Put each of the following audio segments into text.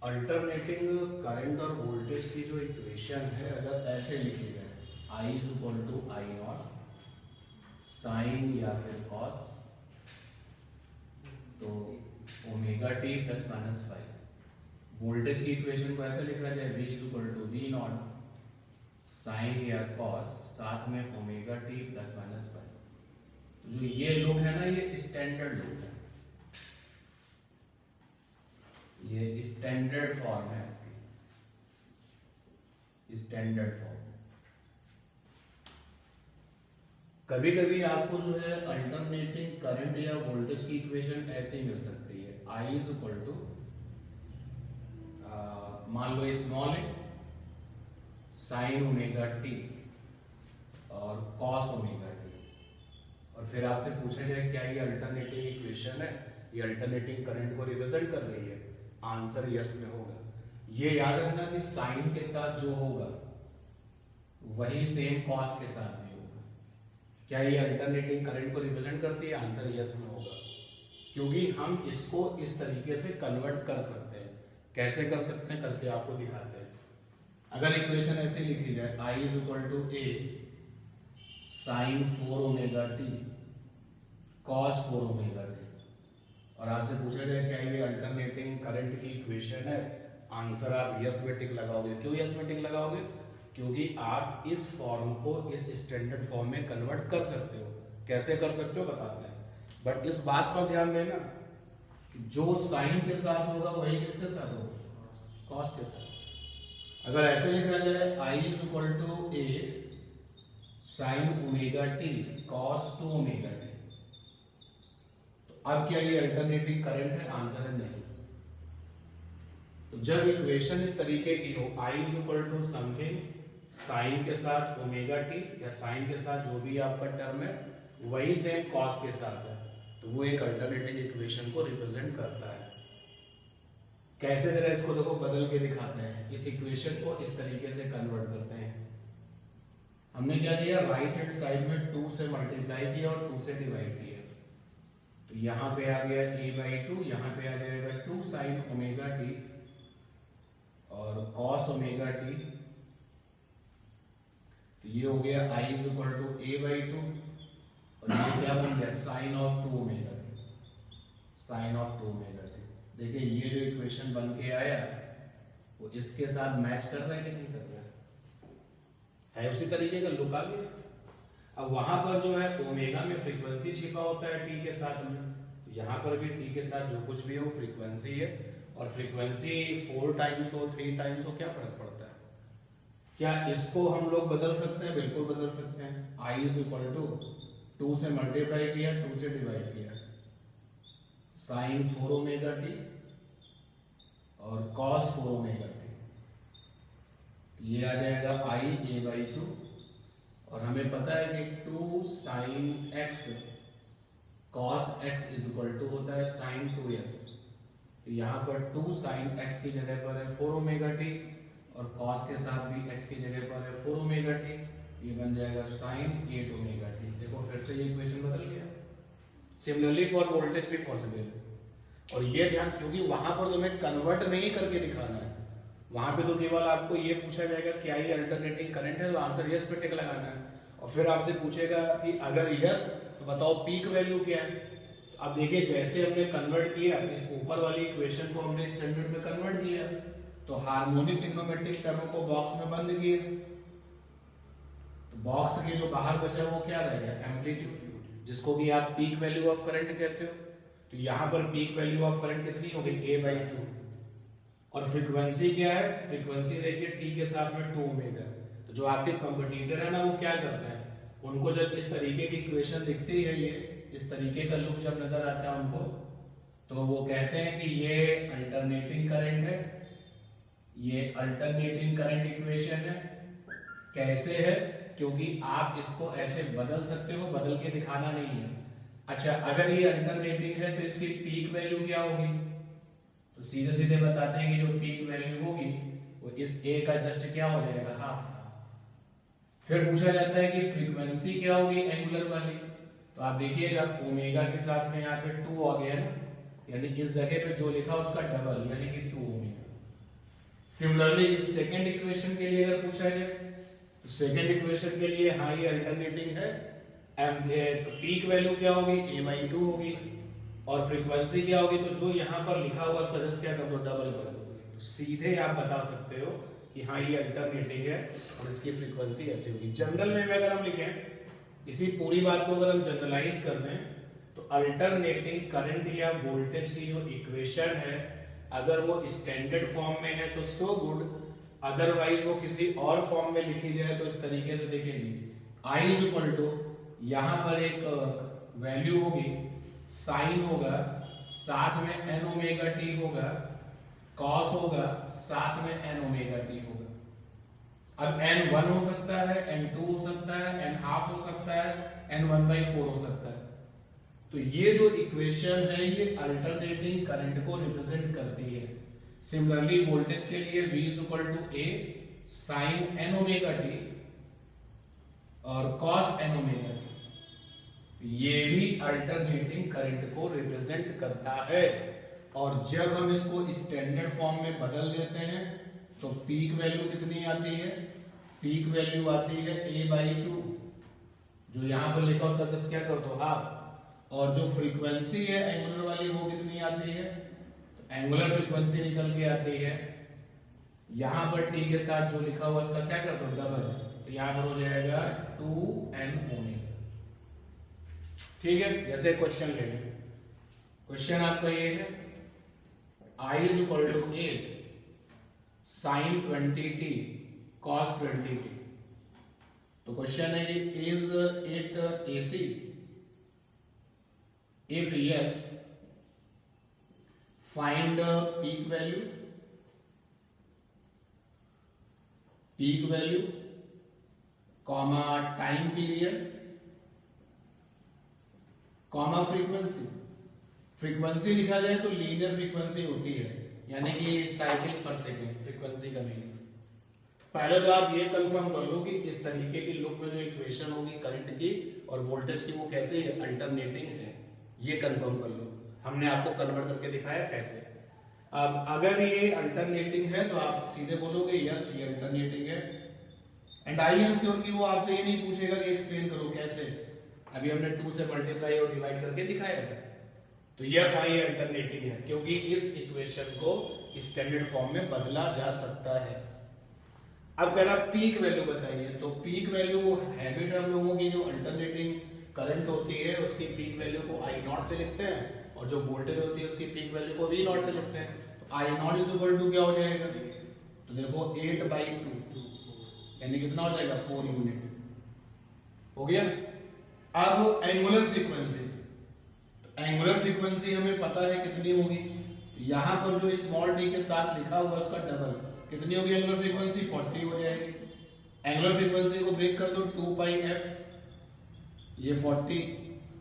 Alternating current और voltage की जो इक्वेशन है अगर ऐसे लिखी जाए I is equal to I naught sine या फिर कॉस, तो omega T plus minus five. Voltage की इक्वेशन को ऐसे लिखा जाए V is equal to V naught sine या कॉस साथ में omega T plus minus five. तो जो ये लोग है ना, ये स्टैंडर्ड लोग है, ये स्टैंडर्ड फॉर्म है इसकी, स्टैंडर्ड फॉर्म। कभी कभी आपको जो है अल्टरनेटिंग करंट या वोल्टेज की इक्वेशन ऐसे मिल सकती है I इज इक्वल टू, मान लो स्मॉल है साइन ओमेगा टी और कॉस ओमेगा टी, और फिर आपसे पूछा जाए क्या ये अल्टरनेटिंग इक्वेशन है, ये अल्टरनेटिंग करंट को रिप्रेजेंट कर रही है, आंसर यस में होगा। ये याद रखना कि साइन के साथ जो होगा वही सेम कॉस के साथ भी होगा। क्या ये अल्टरनेटिंग करंट को रिप्रेजेंट करती है, आंसर यस में होगा, क्योंकि हम इसको इस तरीके से कन्वर्ट कर सकते हैं। कैसे कर सकते हैं करके आपको दिखाते हैं। अगर इक्वेशन ऐसे लिखी जाए I is equal to A sine 4 omega t cos 4 omega t, और आपसे पूछा जाए क्या ये अल्टरनेटिंग करंट की इक्वेशन है, आंसर आप यस में टिक लगाओगे। क्यों यस में टिक लगाओगे? क्योंकि आप इस फॉर्म को इस स्टैंडर्ड फॉर्म में कन्वर्ट कर सकते हो। कैसे कर सकते हो बताते हैं, बट इस बात पर ध्यान देना जो साइन के साथ होगा वही किसके साथ होगा, कॉस के साथ। अगर ऐसे लिखा जाए I is equal to A sine omega t cos 2 omega t, तो अब क्या ये अल्टरनेटिंग करंट है, आंसर है नहीं। तो जब इक्वेशन इस तरीके की हो I is equal to something sine के साथ ओमेगा टी या साइन के साथ जो भी आपका टर्म है वही सेम कॉस के साथ है, तो वो एक अल्टरनेटिंग इक्वेशन को रिप्रेजेंट करता है। कैसे जरा इसको देखो बदल के दिखाते हैं, इस इक्वेशन को इस तरीके से कन्वर्ट करते हैं। हमने क्या किया, राइट हैंड साइड में 2 से मल्टीप्लाई किया और 2 से डिवाइड किया, तो यहां पे आ गया a/2, यहां पे आ जाएगा 2 साइन ओमेगा टी और कॉस ओमेगा टी, तो ये हो गया I is equal to a/2 और ये क्या बन गया sine of 2 omega T, sine of 2 omega t. देखिए ये जो इक्वेशन बन के आया वो इसके साथ मैच कर रहा है कि नहीं कर रहा है, उसी तरीके का लुक आ गया। अब वहां पर जो है ओमेगा में फ्रीक्वेंसी छिपा होता है टी के साथ में, तो यहाँ पर भी टी के साथ जो कुछ भी हो फ्रीक्वेंसी है, और फ्रीक्वेंसी 4 टाइम्स हो 3 टाइम्स हो क्या फर्क पड़ता है। क्या इसको हम लोग बदल सकते हैं, बिल्कुल बदल सकते हैं। I इज इक्वल टू 2 से मल्टीप्लाई किया 2 से डिवाइड किया, साइन 4 ओमेगा टी और कॉस 4 ओमेगा टी, ये आ जाएगा I a/2, और हमें पता है कि 2 sine x cos x is equal to होता है साइन 2x, तो यहाँ पर 2 साइन x की जगह पर है 4 ओमेगा टी और कॉस के साथ भी x की जगह पर है 4 ओमेगा टी, ये बन जाएगा साइन 8 ओमेगा टी। देखो फिर से ये इक्वेशन बदल गया। सिमिलरली फॉर वोल्टेज भी पॉसिबल है, और ये ध्यान, क्योंकि वहां पर तुम्हें कन्वर्ट नहीं करके दिखाना है, वहां पे तो केवल आपको ये पूछा जाएगा क्या ये अल्टरनेटिंग करंट है, तो आंसर यस पे टिक लगाना है, और फिर आपसे पूछेगा कि अगर यस तो बताओ पीक वैल्यू क्या है। अब देखिए जैसे हमने कन्वर्ट किया इस ऊपर वाली इक्वेशन को हमने स्टैंडर्ड में कन्वर्ट किया, तो हार्मोनिक ट्रिग्नोमेट्रिक टर्मों को बॉक्स में बंद किए, तो बॉक्स के जो बाहर बचा वो क्या रह गया, एम्पलीट्यूड, जिसको भी आप पीक वैल्यू ऑफ करंट कहते हो। तो यहां पर पीक वैल्यू ऑफ करंट कितनी हो गई, a/2, और फ्रीक्वेंसी क्या है, फ्रीक्वेंसी देखिए टी के साथ में 2 ओमेगा। तो जो आपके कंपटीटर है ना वो क्या करते हैं, उनको जब इस तरीके की इक्वेशन दिखती है, ये इस तरीके का लुक जब नजर आता है उनको, तो वो कहते हैं कि ये अल्टरनेटिंग करंट है, ये अल्टरनेटिंग करंट इक्वेशन है। कैसे है, क्योंकि आप इसको ऐसे बदल सकते हो, बदल के दिखाना नहीं है। अच्छा अगर ये अल्टरनेटिंग है तो इसकी पीक वैल्यू क्या होगी, तो सीधे सीधे बताते हैं कि जो पीक वैल्यू होगी वो इस a का जस्ट क्या हो जाएगा, हाफ। फिर पूछा जाता है कि फ्रीक्वेंसी क्या होगी एंगुलर वाली, तो आप देखिएगा ओमेगा के साथ में यहाँ पे 2 आ गया ना, यानी इस जगह पे जो लिखा उसका डबल यानी कि 2 ओमेगा। सिमिलरली इस सेकेंड इक्वेशन के लिए अगर पूछा जाए तो सेकेंड इक्वेशन के लिए हाँ ये अल्टरनेटिंग है, पीक वैल्यू क्या होगी a/2 होगी और फ्रीक्वेंसी क्या होगी, तो जो यहाँ पर लिखा हुआ उसका जस्ट क्या कर दो डबल कर दो, तो सीधे आप बता सकते हो कि हाँ ये अल्टरनेटिंग है और इसकी फ्रीक्वेंसी ऐसी होगी। जनरल में अगर हम लिखें इसी पूरी बात को अगर हम जनरलाइज कर दें तो अल्टरनेटिंग करंट या वोल्टेज की जो इक्वेशन है अगर वो स्टैंडर्ड फॉर्म में है तो सो गुड, अदरवाइज वो किसी और फॉर्म में लिखी जाए तो इस तरीके से देखेंगे I इज इक्वल टू यहां पर एक वैल्यू होगी साइन होगा साथ में n ओमेगा t होगा, कॉस होगा साथ में n ओमेगा t होगा। अब n1 हो सकता है, n2 हो सकता है, n हाफ हो सकता है, n1/4 हो सकता है। तो ये जो इक्वेशन है ये अल्टरनेटिंग करंट को रिप्रेजेंट करती है। सिमिलरली वोल्टेज के लिए V is equal to a sine n omega t और cos n ओमेगा t, ये भी अल्टरनेटिंग करंट को रिप्रेजेंट करता है। और जब हम इसको स्टैंडर्ड फॉर्म में बदल देते हैं तो पीक वैल्यू कितनी आती है, पीक वैल्यू आती है a/2, जो यहां पर लिखा उसका जस्ट क्या कर दो हाफ, और जो फ्रीक्वेंसी है एंगुलर वाली वो कितनी आती है, तो एंगुलर फ्रीक्वेंसी निकल के आती है यहां पर t के साथ जो लिखा हुआ उसका क्या कर दो डबल, तो यहां पर हो जाएगा 2n ओमेगा। ठीक है, जैसे क्वेश्चन ले लें, क्वेश्चन आपका ये है I is equal to 8 sine 20t cos 20t। तो क्वेश्चन है कि is it AC, if yes find peak value, peak value comma time period comma frequency. Frequency लिखा जाए तो लीनियर फ्रीक्वेंसी होती है, यानी कि साइकिल पर सेकेंड फ्रीक्वेंसी का मीनिंग। पहले तो आप ये कंफर्म कर लो कि इस तरीके की लुक में जो इक्वेशन होगी करंट की और वोल्टेज की वो कैसे अल्टरनेटिंग है, ये कंफर्म कर लो। हमने आपको कन्वर्ट करके दिखाया कैसे। अब अगर ये अल्टरनेटिंग है तो आप सीधे बोलोगे यस ये अल्टरनेटिंग है, एंड आई एम श्योर कि वो आपसे ये नहीं पूछेगा कि एक्सप्लेन करो कैसे, अभी हमने 2 से मल्टीप्लाई और डिवाइड करके दिखाया था। तो यस आई अल्टरनेटिंग है क्योंकि इस इक्वेशन को स्टैंडर्ड फॉर्म में बदला जा सकता है। अब कह रहा पीक वैल्यू बताइए, तो पीक वैल्यू हैबिट हम लोगों की जो अल्टरनेटिंग करंट होती है उसकी पीक वैल्यू को आई नॉट से लिखते हैं और जो वोल्टेज होती है उसकी पीक वैल्यू को वी नॉट से लिखते हैं। तो आई नॉट इज इक्वल टू क्या हो जाएगा, तो देखो 8/2 यानी कितना हो जाएगा 4 यूनिट हो गया। अब एंगुलर फ्रीक्वेंसी, तो एंगुलर फ्रीक्वेंसी हमें पता है कितनी होगी, यहां पर जो स्मॉल टी के साथ लिखा हुआ उसका डबल कितनी होगी एंगुलर फ्रीक्वेंसी 40 हो जाएगी। एंगुलर फ्रीक्वेंसी को ब्रेक कर दो 2πf, ये 40,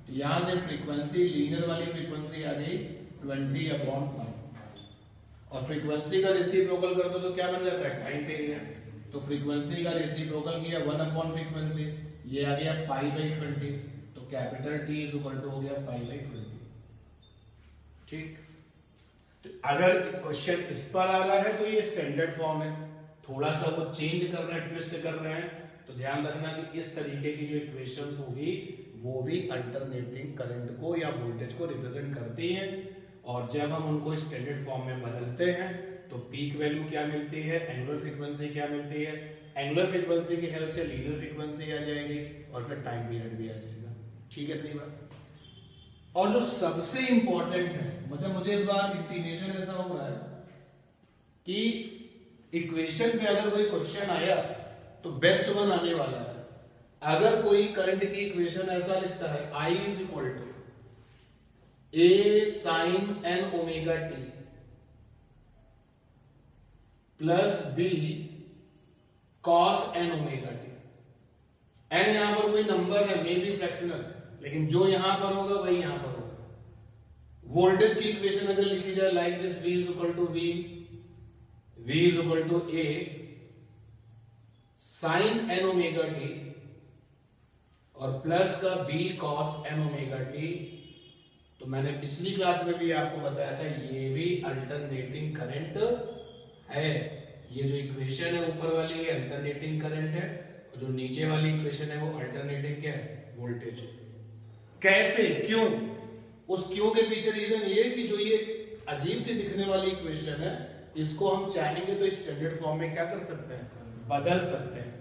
तो यहां से फ्रीक्वेंसी लीनियर वाली फ्रीक्वेंसी आ गई 20/5 और फ्रीक्वेंसी का रेसिप्रोकल कर दो तो क्या बन जाता है टाइम पीरियड। तो फ्रीक्वेंसी का रेसिप्रोकल किया 1/फ्रीक्वेंसी, ये आ गया π/20, तो capital T is equal to हो गया π/20। ठीक, तो अगर क्वेश्चन इस पर आ रहा है तो ये स्टैंडर्ड फॉर्म है, थोड़ा सा वो चेंज कर रहे हैं ट्विस्ट कर रहे हैं तो ध्यान रखना कि इस तरीके की जो इक्वेशंस होगी वो भी अल्टरनेटिंग करंट को या वोल्टेज को रिप्रेजेंट करती हैं। और जब हम उनको स्टैंडर्ड फॉर्म में बदलते हैं तो पीक वैल्यू क्या मिलती है, एंगुलर फ्रीक्वेंसी क्या मिलती है, एंगुलर फ्रीक्वेंसी की हेल्प से लीनियर फ्रीक्वेंसी आ जाएगी और फिर टाइम पीरियड भी आ जाएगा। ठीक है इतनी बात। और जो सबसे इंपॉर्टेंट है, मतलब मुझे इस बार इंटीमेशन ऐसा हो रहा है कि इक्वेशन पे अगर कोई क्वेश्चन आया तो बेस्ट वन आने वाला है। अगर कोई करंट की इक्वेशन ऐसा लिखता है I is equal to a sine n omega t plus b cos n omega t, n यहां पर कोई नंबर है मे बी फ्रैक्शनल, लेकिन जो यहां पर होगा वही यहां पर होगा। वोल्टेज की इक्वेशन अगर लिखी जाए like this v is equal to v is equal to a sine n omega t और प्लस का b cos n omega t, तो मैंने पिछली क्लास में भी आपको बताया था ये भी अल्टरनेटिंग करंट है। ये जो इक्वेशन है ऊपर वाली ये अल्टरनेटिंग करंट है, और जो नीचे वाली इक्वेशन है वो अल्टरनेटिंग क्या है, वोल्टेज। कैसे, क्यों? उस क्यों के पीछे रीजन ये कि जो ये अजीब सी दिखने वाली इक्वेशन है, इसको हम चाहेंगे तो स्टैंडर्ड फॉर्म में क्या कर सकते हैं, बदल सकते हैं।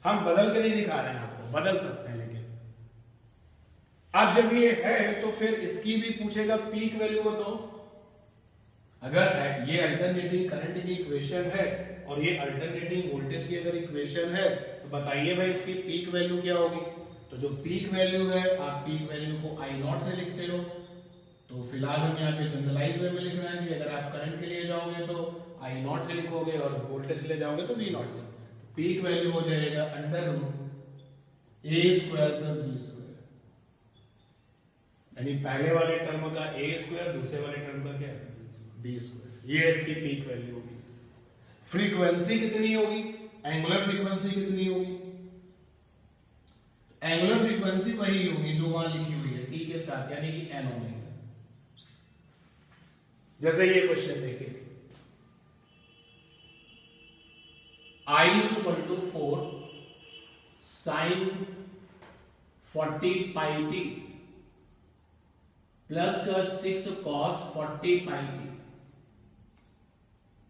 हम बदल के नहीं दिखा रहे हैं आपको, बदल सकते हैं। लेकिन अब जब ये है तो फिर इसकी भी पूछेगा पीक वैल्यू बताओ। अगर ये अल्टरनेटिंग करंट की इक्वेशन है और ये अल्टरनेटिंग वोल्टेज की अगर इक्वेशन है, तो बताइए भाई इसकी पीक वैल्यू क्या होगी। तो जो पीक वैल्यू है, आप पीक वैल्यू को आई नॉट से लिखते हो, तो फिलहाल हम यहाँ पे जनरलाइज वे में लिख रहे हैं कि अगर आप करंट के लिए जाओगे तो आई नॉट से लिखोगे और वोल्टेज के लिए जाओगे तो वी नॉट से। पीक वैल्यू हो जाएगा अंडर रूट ए स्क्वायर प्लस बी स्क्वायर, यानी पहले वाले टर्म का ए स्क्वायर, दूसरे वाले टर्म का क्या, बी स्क्वायर। ये इसकी पीक वैल्यू होगी। फ्रीक्वेंसी कितनी होगी, एंगुलर फ्रीक्वेंसी कितनी होगी, एंगुलर फ्रीक्वेंसी वही होगी जो वहां लिखी हुई है टी के साथ, यानी कि एन ओमेगा। जैसे ये क्वेश्चन देखिए, I is equal to 4 sin 40 pi t plus का 6 cos 40 pi t।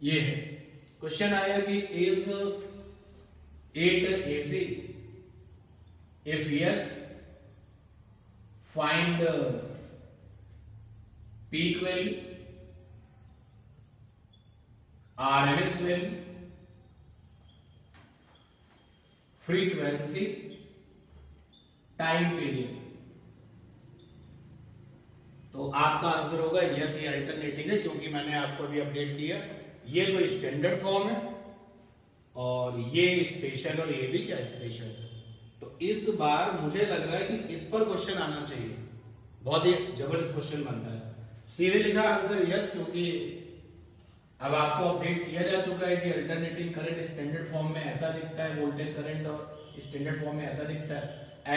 ये है क्वेश्चन आया कि is 8 AC, if yes find peak value, RMS value, frequency, time period. तो आपका आंसर होगा यस, ये अल्टरनेटिंग है, क्योंकि मैंने आपको अभी अपडेट किया ये तो स्टैंडर्ड फॉर्म है और ये स्पेशल, और ये भी क्या स्पेशल है। तो इस बार मुझे लग रहा है कि इस पर क्वेश्चन आना चाहिए, बहुत ही जबरदस्त क्वेश्चन बनता है। सीधे लिखा आंसर यस, क्योंकि अब आपको अपडेट किया जा चुका है कि अल्टरनेटिंग करंट स्टैंडर्ड फॉर्म में ऐसा दिखता है, वोल्टेज करंट और स्टैंडर्ड फॉर्म में ऐसा दिखता है।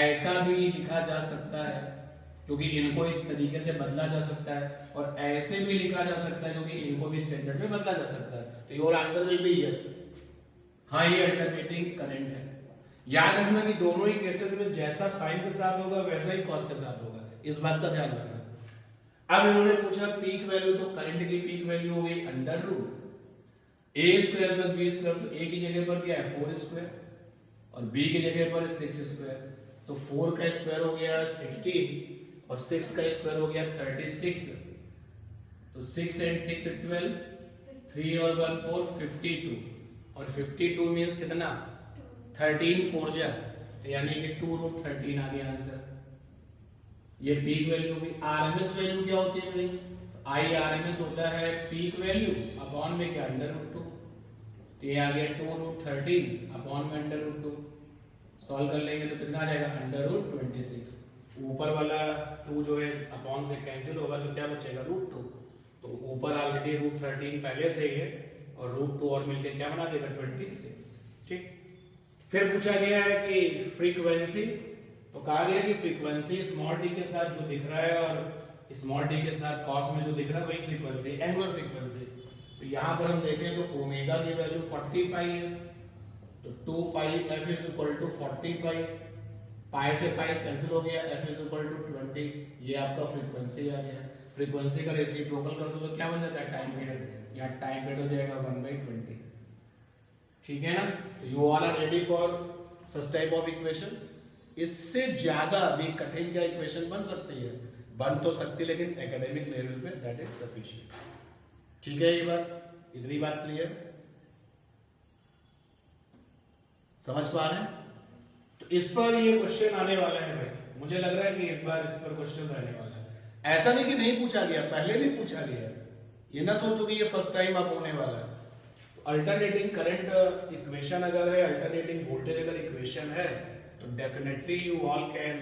ऐसा भी लिखा जा सकता है क्योंकि इनको इस तरीके से बदला जा सकता है, और ऐसे भी लिखा जा सकता है क्योंकि इनको भी स्टैंडर्ड में बदला जा सकता है। तो your answer will be yes, हाँ ये अल्टरनेटिंग करंट है। याद रखना कि दोनों ही केसेस में जैसा साइन के साथ होगा वैसा ही कॉस के साथ होगा, इस बात का ध्यान रखना। अब इन्होंने पूछा पीक वैल्यू, तो करंट की पीक वैल्यू हो गई अंडर रूट ए स्क्वायर प्लस बी स्क्वायर। तो ए की जगह पर क्या है 4 स्क्वायर और बी की जगह पर 6 स्क्वायर। तो 4 का स्क्वायर हो गया 16 और 6 का स्क्वायर हो गया 36। तो 6 एंड 6 12, 3 और 1 4, 52। और 52 मींस कितना 13 4 जा, तो यानी कि 2 रूट 13 आ गया आंसर। ये पीक वैल्यू होगी। आरएमएस वैल्यू क्या होती है भाई, आई आरएमएस होता है पीक वैल्यू अपॉन में क्या अंडर रूट 2। तो ये आ गया 2 रूट 13 अपॉन में अंडर रूट 2। सॉल्व कर लेंगे तो कितना आ जाएगा अंडर रूट 26। ऊपर वाला 2 जो है अपॉन से कैंसिल होगा तो क्या बचेगा रूट 2। तो ऊपर ऑलरेडी रूट 13 पहले से ही है और रूट 2 और मिलकर क्या बना देगा 26। ठीक, फिर पूछा गया है कि फ्रीक्वेंसी, तो कहा गया कि फ्रीक्वेंसी स्मॉल टी के साथ जो दिख रहा है और स्मॉल टी के साथ कॉस में जो दिख रहा है वही फ्रीक्वेंसी, एंगुलर फ्रीक्वेंसी। तो यहां पर हम देखें तो ओमेगा की वैल्यू 40 पाई है, तो 2 पाई एफ इज इक्वल टू 40 पाई, पाई से पाई कैंसिल हो गया, एफ इज इक्वल टू 20। ये आपका फ्रीक्वेंसी आ गया। फ्रीक्वेंसी का रेसिप्रोकल कर दो तो क्या बन जाता है टाइम पीरियड, यहाँ टाइम पीरियड हो जाएगा 1/20। ठीक है ना। You are ready for such type of equations. इससे ज्यादा भी कठिन क्या इक्वेशन बन सकती है, बन तो सकती, लेकिन एकेडमिक लेवल पे दैट इज सफिशिएंट। ठीक है, ये बात, इतनी बात क्लियर, समझ पा रहे हैं। तो इस पर ये क्वेश्चन आने वाला है भाई, मुझे लग रहा है कि इस बार इस पर क्वेश्चन रहने वाला है। ऐसा नहीं कि नहीं पूछा गया, पहले भी पूछा गया, ये ना सोचो कि ये फर्स्ट टाइम अब होने वाला है। अल्टरनेटिंग करंट इक्वेशन अगर है, अल्टरनेटिंग वोल्टेज अगर इक्वेशन है, तो definitely you all can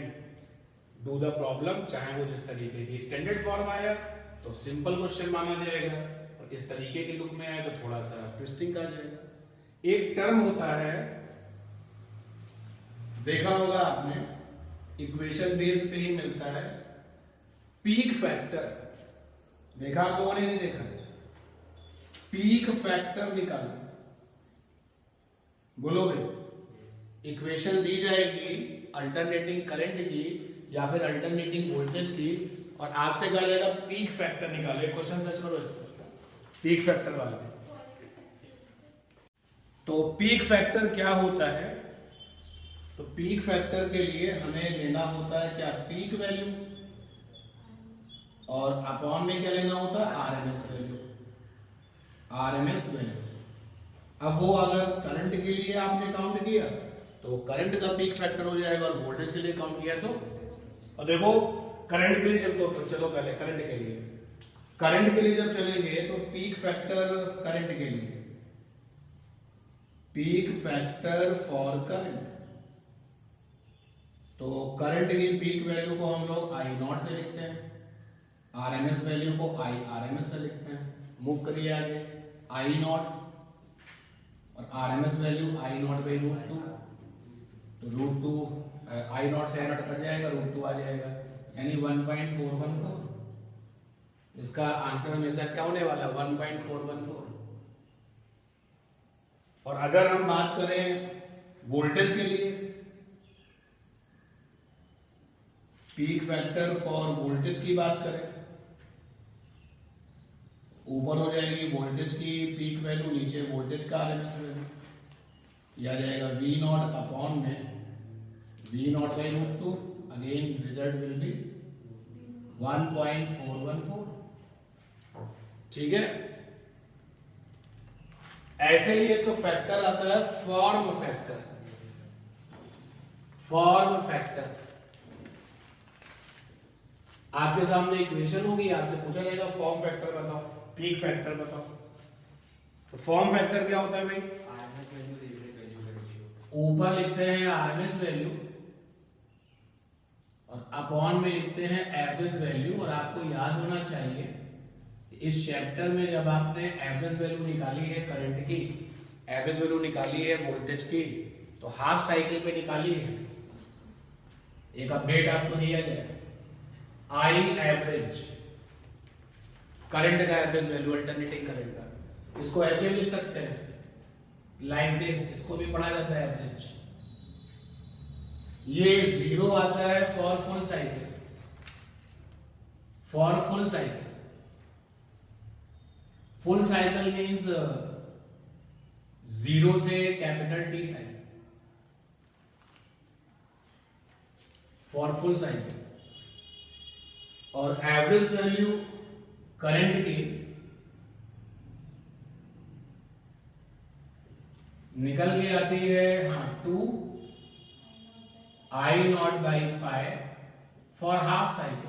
do the problem. चाहे वो जिस तरीके की स्टैंडर्ड फॉर्म आया तो सिंपल क्वेश्चन माना जाएगा, और इस तरीके के लुक में आया तो थोड़ा सा ट्विस्टिंग आ जाएगा। एक टर्म होता है, देखा होगा आपने, इक्वेशन बेस्ड पे ही मिलता है, पीक फैक्टर। देखा आप लोगों ने नहीं देखा? पीक फैक्टर निकालो, बोलोगे? इक्वेशन दी जाएगी अल्टरनेटिंग करंट की या फिर अल्टरनेटिंग वोल्टेज की, और आपसे कहा जाएगा पीक फैक्टर निकाले। क्वेश्चन सर्च करो इस पर, पीक फैक्टर वाला। तो पीक फैक्टर क्या होता है? तो पीक फैक्टर के लिए हमें लेना होता है क्या? पीक वैल्यू, और अपॉन में क्या लेना होता है? RMS value. RMS value. अब वो अगर करंट के लिए आपने काउंट किया तो करंट का पीक फैक्टर हो जाएगा, और वोल्टेज के लिए काउंट किया तो, और देखो करंट के लिए चलो पहले करंट के लिए, करंट के लिए जब चलेंगे तो पीक फैक्टर करंट के लिए, पीक फैक्टर फॉर करंट, तो करंट की पीक वैल्यू को हम लोग आई नॉट से लिखते हैं, आरएमएस वैल्यू को आई आरएमएस से लिखते हैं। मूव करिए आगे, आई नॉट और RMS value I naught by root two, तो रूट टू आई नॉट से नॉट कट जाएगा, रूट टू आ जाएगा, यानी 1.414। इसका आंसर हमेशा क्या होने वाला है? 1.414। और अगर हम बात करें वोल्टेज के लिए, पीक फैक्टर फॉर वोल्टेज की बात करें, ऊपर हो जाएगी वोल्टेज की पीक वैल्यू, नीचे वोल्टेज का आरएमएस वैल्यू, यह आ जाएगा वी नॉट अपॉन में V naught by root two, again result will be 1.414। ठीक है। ऐसे ही एक तो फैक्टर आता है फॉर्म फैक्टर। फॉर्म फैक्टर, आपके सामने इक्वेशन होगी, आपसे पूछा जाएगा फॉर्म फैक्टर बताओ, पीक फैक्टर बताओ। तो फॉर्म फैक्टर क्या होता है भाई? ऊपर लिखते हैं आरएमएस वैल्यू और अपॉन में लिखते हैं एवरेज वैल्यू। और आपको याद होना चाहिए इस चैप्टर में जब आपने एवरेज वैल्यू निकाली है करंट की, एवरेज वैल्यू निकाली है वोल्टेज की, तो हाफ साइकिल पे निकाली है। एक अपडेट आपको दिया जाए, आई एवरेज करंट का एवरेज वैल्यू अल्टरनेटिंग करंट का, इसको ऐसे भी लिख सकते हैं लाइक दिस, इसको भी पढ़ा जाता है एवरेज। ये 0 आता है for full cycle, for full cycle. Full cycle means 0 से capital T time, for full cycle. और एवरेज वैल्यू करंट की निकल के आती है 2 I naught by pi for half cycle.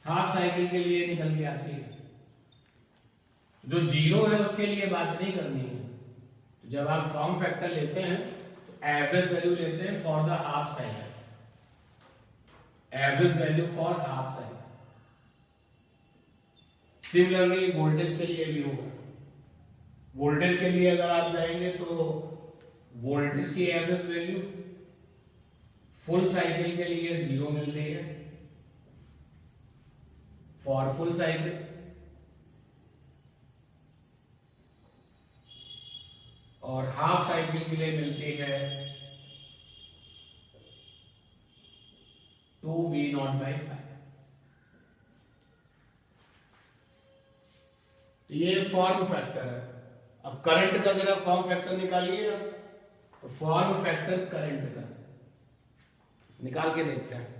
Half cycle के लिए निकल के आती है। जो 0 है उसके लिए बात नहीं करनी है। तो जब आप फॉर्म फैक्टर लेते हैं तो एवरेज वैल्यू लेते हैं for the half cycle, average value for half cycle. Similarly voltage के लिए भी होगा। वोल्टेज के लिए अगर आप जाएंगे तो वोल्टेज की एवरेज वैल्यू फुल साइकिल के लिए 0 मिलती है फॉर फुल साइकिल, और हाफ साइकिल के लिए मिलती है 2 V नॉट बाई पाई। ये फॉर्म फैक्टर है। अब करंट का जरा फॉर्म फैक्टर निकालिए, तो फॉर्म फैक्टर करंट का निकाल के देखते हैं।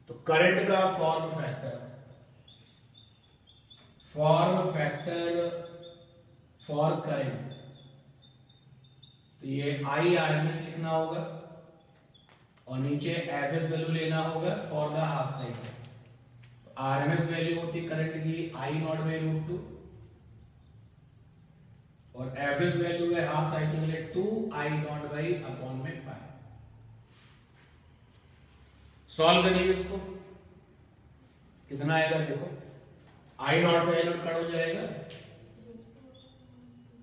तो करंट का फॉर्म फैक्टर फॉर करंट, तो ये आई आरएमएस लिखना होगा और नीचे एवरेज वैल्यू लेना होगा फॉर द हाफ साइकिल। तो आरएमएस वैल्यू होती करंट की आई नॉट बाई रूट टू, और एवरेज वैल्यू है हाफ साइकिल के लिए 2 आई नॉट बाई अपॉन में पाई। सॉल्व करिए इसको, कितना आएगा देखो। आई नॉट से आई नॉट कट हो जाएगा,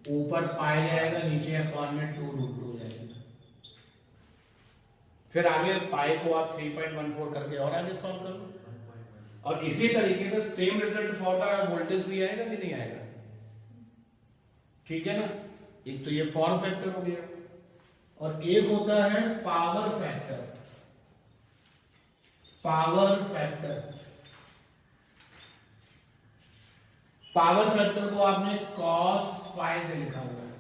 ऊपर पाई जाएगा, नीचे अपॉन में 2 रूट 2 जाएगा। फिर आगे पाई को आप 3.14 करके और आगे सॉल्व कर लो, और इसी तरीके से same result for the voltage भी आएगा कि नहीं आएगा? ठीक है ना। एक तो ये फॉर्म फैक्टर हो गया, और एक होता है power factor. Power factor, power factor को आपने cos फाई से लिखा हुआ है।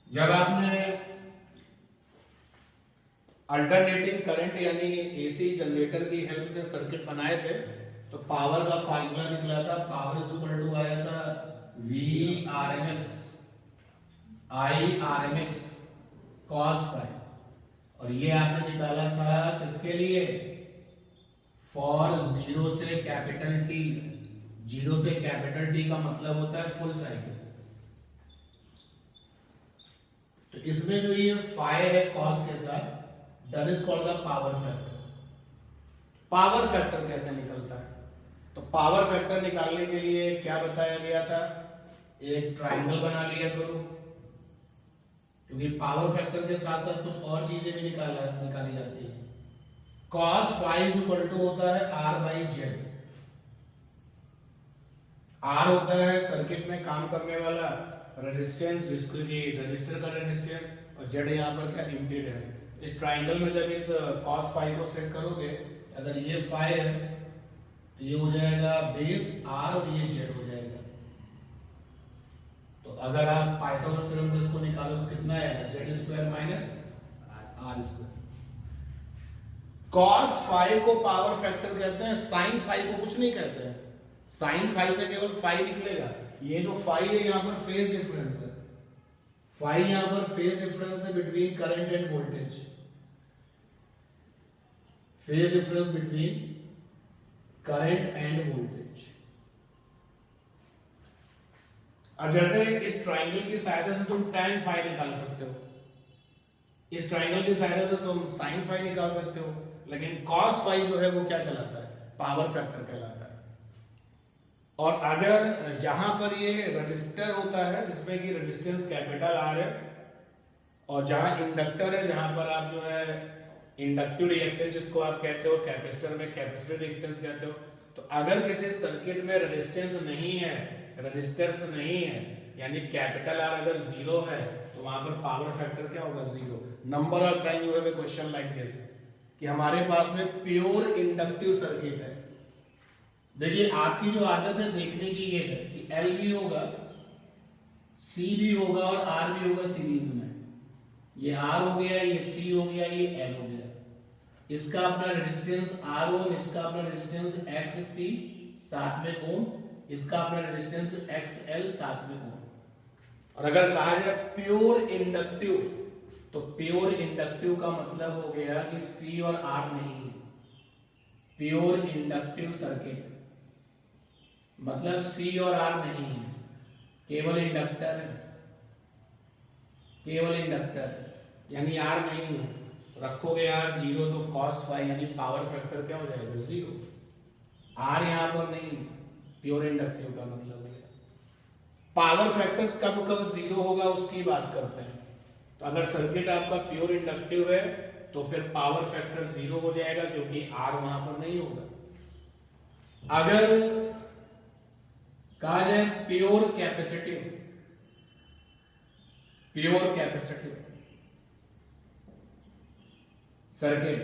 जब आपने अल्टरनेटिंग करंट यानी एसी जनरेटर की हेल्प से सर्किट बनाए थे, तो पावर का फार्मूला निकला था, पावर इज इक्वल टू आया था V R M S I R M S cos phi, और ये आपने निकाला था किसके लिए, फॉर जीरो से कैपिटल टी। जीरो से कैपिटल टी का मतलब होता है फुल साइकिल। तो इसमें जो ये फाई है कॉस के साथ, that is called the power factor. Power factor कैसे निकलता है, तो पावर फैक्टर निकालने के लिए क्या बताया गया था, एक ट्राइंगल बना लिया करो, क्योंकि पावर फैक्टर के साथ साथ कुछ और चीजें भी निकाली जाती है। cos phi is equal to होता है r बाई जेड। R होता है सर्किट में काम करने वाला रेजिस्टेंस, जिसकी रजिस्टर का रेजिस्टेंस, और Z यहाँ पर क्या इम्पीडेंस। इस ट्राइंगल में जब इस cos फाई को सेट करोगे, अगर ये फाई है तो ये हो जाएगा बेस R और ये Z हो जाएगा। तो अगर आप पाइथागोरस थ्योरम से इसको निकालो तो कितना आएगा, Z square minus R square. cos phi को पावर फैक्टर कहते हैं, साइन फाई को कुछ नहीं कहते हैं। साइन फाई से केवल फाई निकलेगा। ये जो फाई है यहाँ पर फेज डिफरेंस है, फाई यहाँ पर फेज डिफरेंस है between current end voltage, phase difference between current end voltage. अब जैसे इस ट्राइंगल की सहायता से तुम tan फाई निकाल सकते हो, इस ट्राइंगल की सहायता से तुम sin फाई निकाल सकते हो, लेकिन cos फाई जो है वो क्या कहलाता है, पावर फैक्टर कहलाता है। और अगर जहां पर ये रजिस्टर होता है जिसमें कि रेजिस्टेंस कैपिटल R है, और जहां इंडक्टर है जहां पर आप जो है इंडक्टिव रिएक्टेंस जिसको आप कहते हो, कैपेसिटर में कैपेसिटिव रिएक्टेंस कहते हो, तो अगर किसी सर्किट में रेजिस्टेंस नहीं है, रेजिस्टेंस नहीं है, यानी कैपिटल R अगर जीरो है, तो वहां पर पावर फैक्टर क्या होगा, zero. Number of time you have a question like this कि हमारे पास में प्योर इंडक्टिव सर्किट है। देखिए आपकी जो आदत है देखने की ये है कि L भी होगा, C भी होगा और R भी होगा सीरीज में। ये R हो गया, ये C हो गया, ये L हो गया। इसका अपना रेजिस्टेंस R ओम, इसका अपना रेजिस्टेंस XC साथ में ओम, इसका अपना रेजिस्टेंस XL साथ में ओम। और अगर कहा जाए प्योर इंडक्टिव, तो प्योर इंडक्टिव का मतलब हो गया कि C और R नहीं है। प्योर इंडक्टिव सर्किट मतलब C और R नहीं है, केवल इंडक्टर है, केवल इंडक्टर यानी R नहीं है। रखोगे R जीरो तो cos फाई यानी पावर फैक्टर क्या हो जाएगा, जीरो। R यहाँ पर नहीं, प्योर इंडक्टिव का मतलब है। पावर फैक्टर कब कब जीरो होगा उसकी बात करते हैं। तो अगर सर्किट आपका प्योर इंडक्टिव है तो फिर पावर फैक्टर जीरो हो जाएगा, क्योंकि R वहां पर नहीं होगा। अगर कहा जाए pure capacitive, pure capacitive circuit,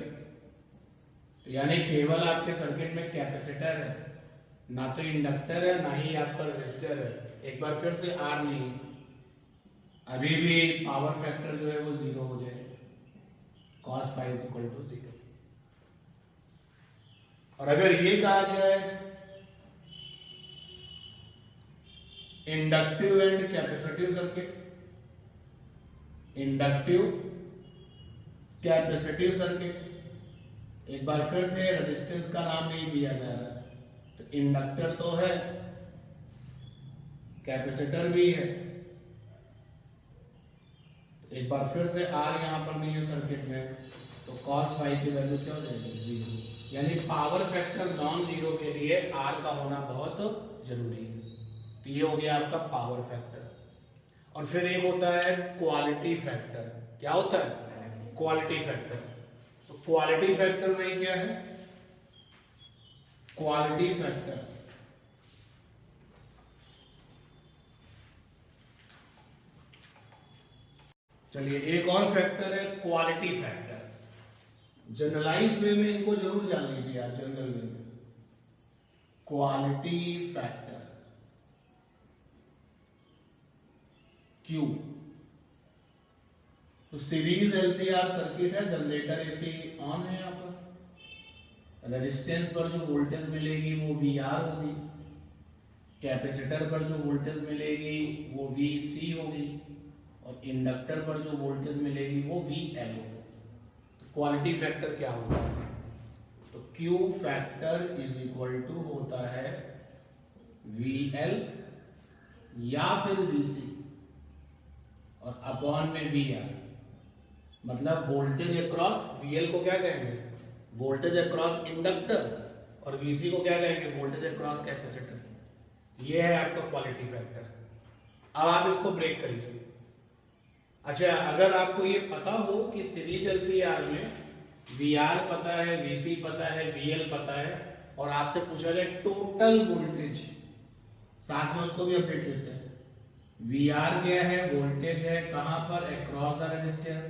तो यानी केवल आपके सर्किट में कैपेसिटर है, ना तो इंडक्टर है ना ही आपका रेजिस्टर है। एक बार फिर से R नहीं, अभी भी पावर फैक्टर जो है वो जीरो हो जाएगा, cos phi is equal to zero. और अगर ये कहा जाए inductive and capacitive circuit, inductive capacitive circuit, एक बार फिर से रेजिस्टेंस का नाम नहीं दिया जा रहा, तो इंडक्टर तो है, कैपेसिटर भी है। एक बार फिर से R यहां पर नहीं है सर्किट में, तो cos फाई की वैल्यू क्या हो जाएगी, जीरो। यानी पावर फैक्टर नॉन जीरो के लिए R का होना बहुत जरूरी है। तो ये हो गया आपका पावर फैक्टर। और फिर एक होता है क्वालिटी फैक्टर। क्या होता है, क्वालिटी फैक्टर। तो क्वालिटी फैक्टर में क्या है, क्वालिटी फैक्टर चलिए एक और फैक्टर है क्वालिटी फैक्टर। जनरलाइज वे में इनको जरूर जान लीजिए आप, जनरल वे में क्वालिटी फैक्टर क्यू। तो सीरीज एलसीआर सर्किट है, जनरेटर एसी ऑन है यहाँ पर, रेजिस्टेंस पर जो वोल्टेज मिलेगी वो वी आर होगी, कैपेसिटर पर जो वोल्टेज मिलेगी वो वी सी होगी, और इंडक्टर पर जो वोल्टेज मिलेगी वो वी एल होगी। तो क्वालिटी फैक्टर क्या होता है? तो Q factor is equal to होता है वी एल या फिर वी सी और अपॉन में वी आर, मतलब वोल्टेज अक्रॉस, वीएल को क्या कहेंगे? वोल्टेज अक्रॉस इंडक्टर, और वीसी को क्या कहेंगे? Voltage across capacitor. ये है आपका क्वालिटी फैक्टर। अब आप इसको ब्रेक करिए। अच्छा, अगर आपको ये पता हो कि सीरीज एलसीआर में वीआर पता है, वीसी पता है, वीएल पता है, और आपसे पूछा जाए टोटल वोल्टेज, साथ में उसको भी अपडेट लेते हैं। वीआर क्या है? वोल्टेज है, कहां पर? Across the resistance.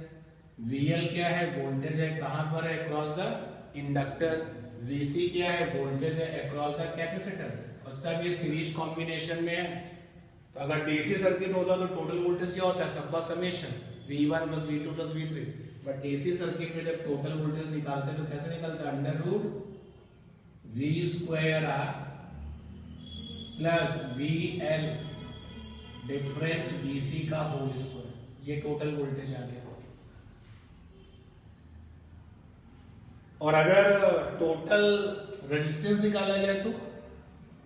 वीएल क्या है? वोल्टेज है, कहां पर है? Across the inductor. वीसी क्या है? वोल्टेज है, अक्रॉस द कैपेसिटर। और सब ये सीरीज कॉम्बिनेशन में है। तो अगर डीसी सर्किट होता तो टोटल वोल्टेज क्या होता है? सबका summation V1 + V2 + V3। But AC circuit में जब टोटल वोल्टेज निकालते हैं तो कैसे निकलता है? √V²R + VL डिफरेंस VC का होल स्क्वायर। ये टोटल वोल्टेज आ गया। और अगर टोटल रेजिस्टेंस निकाला जाए तो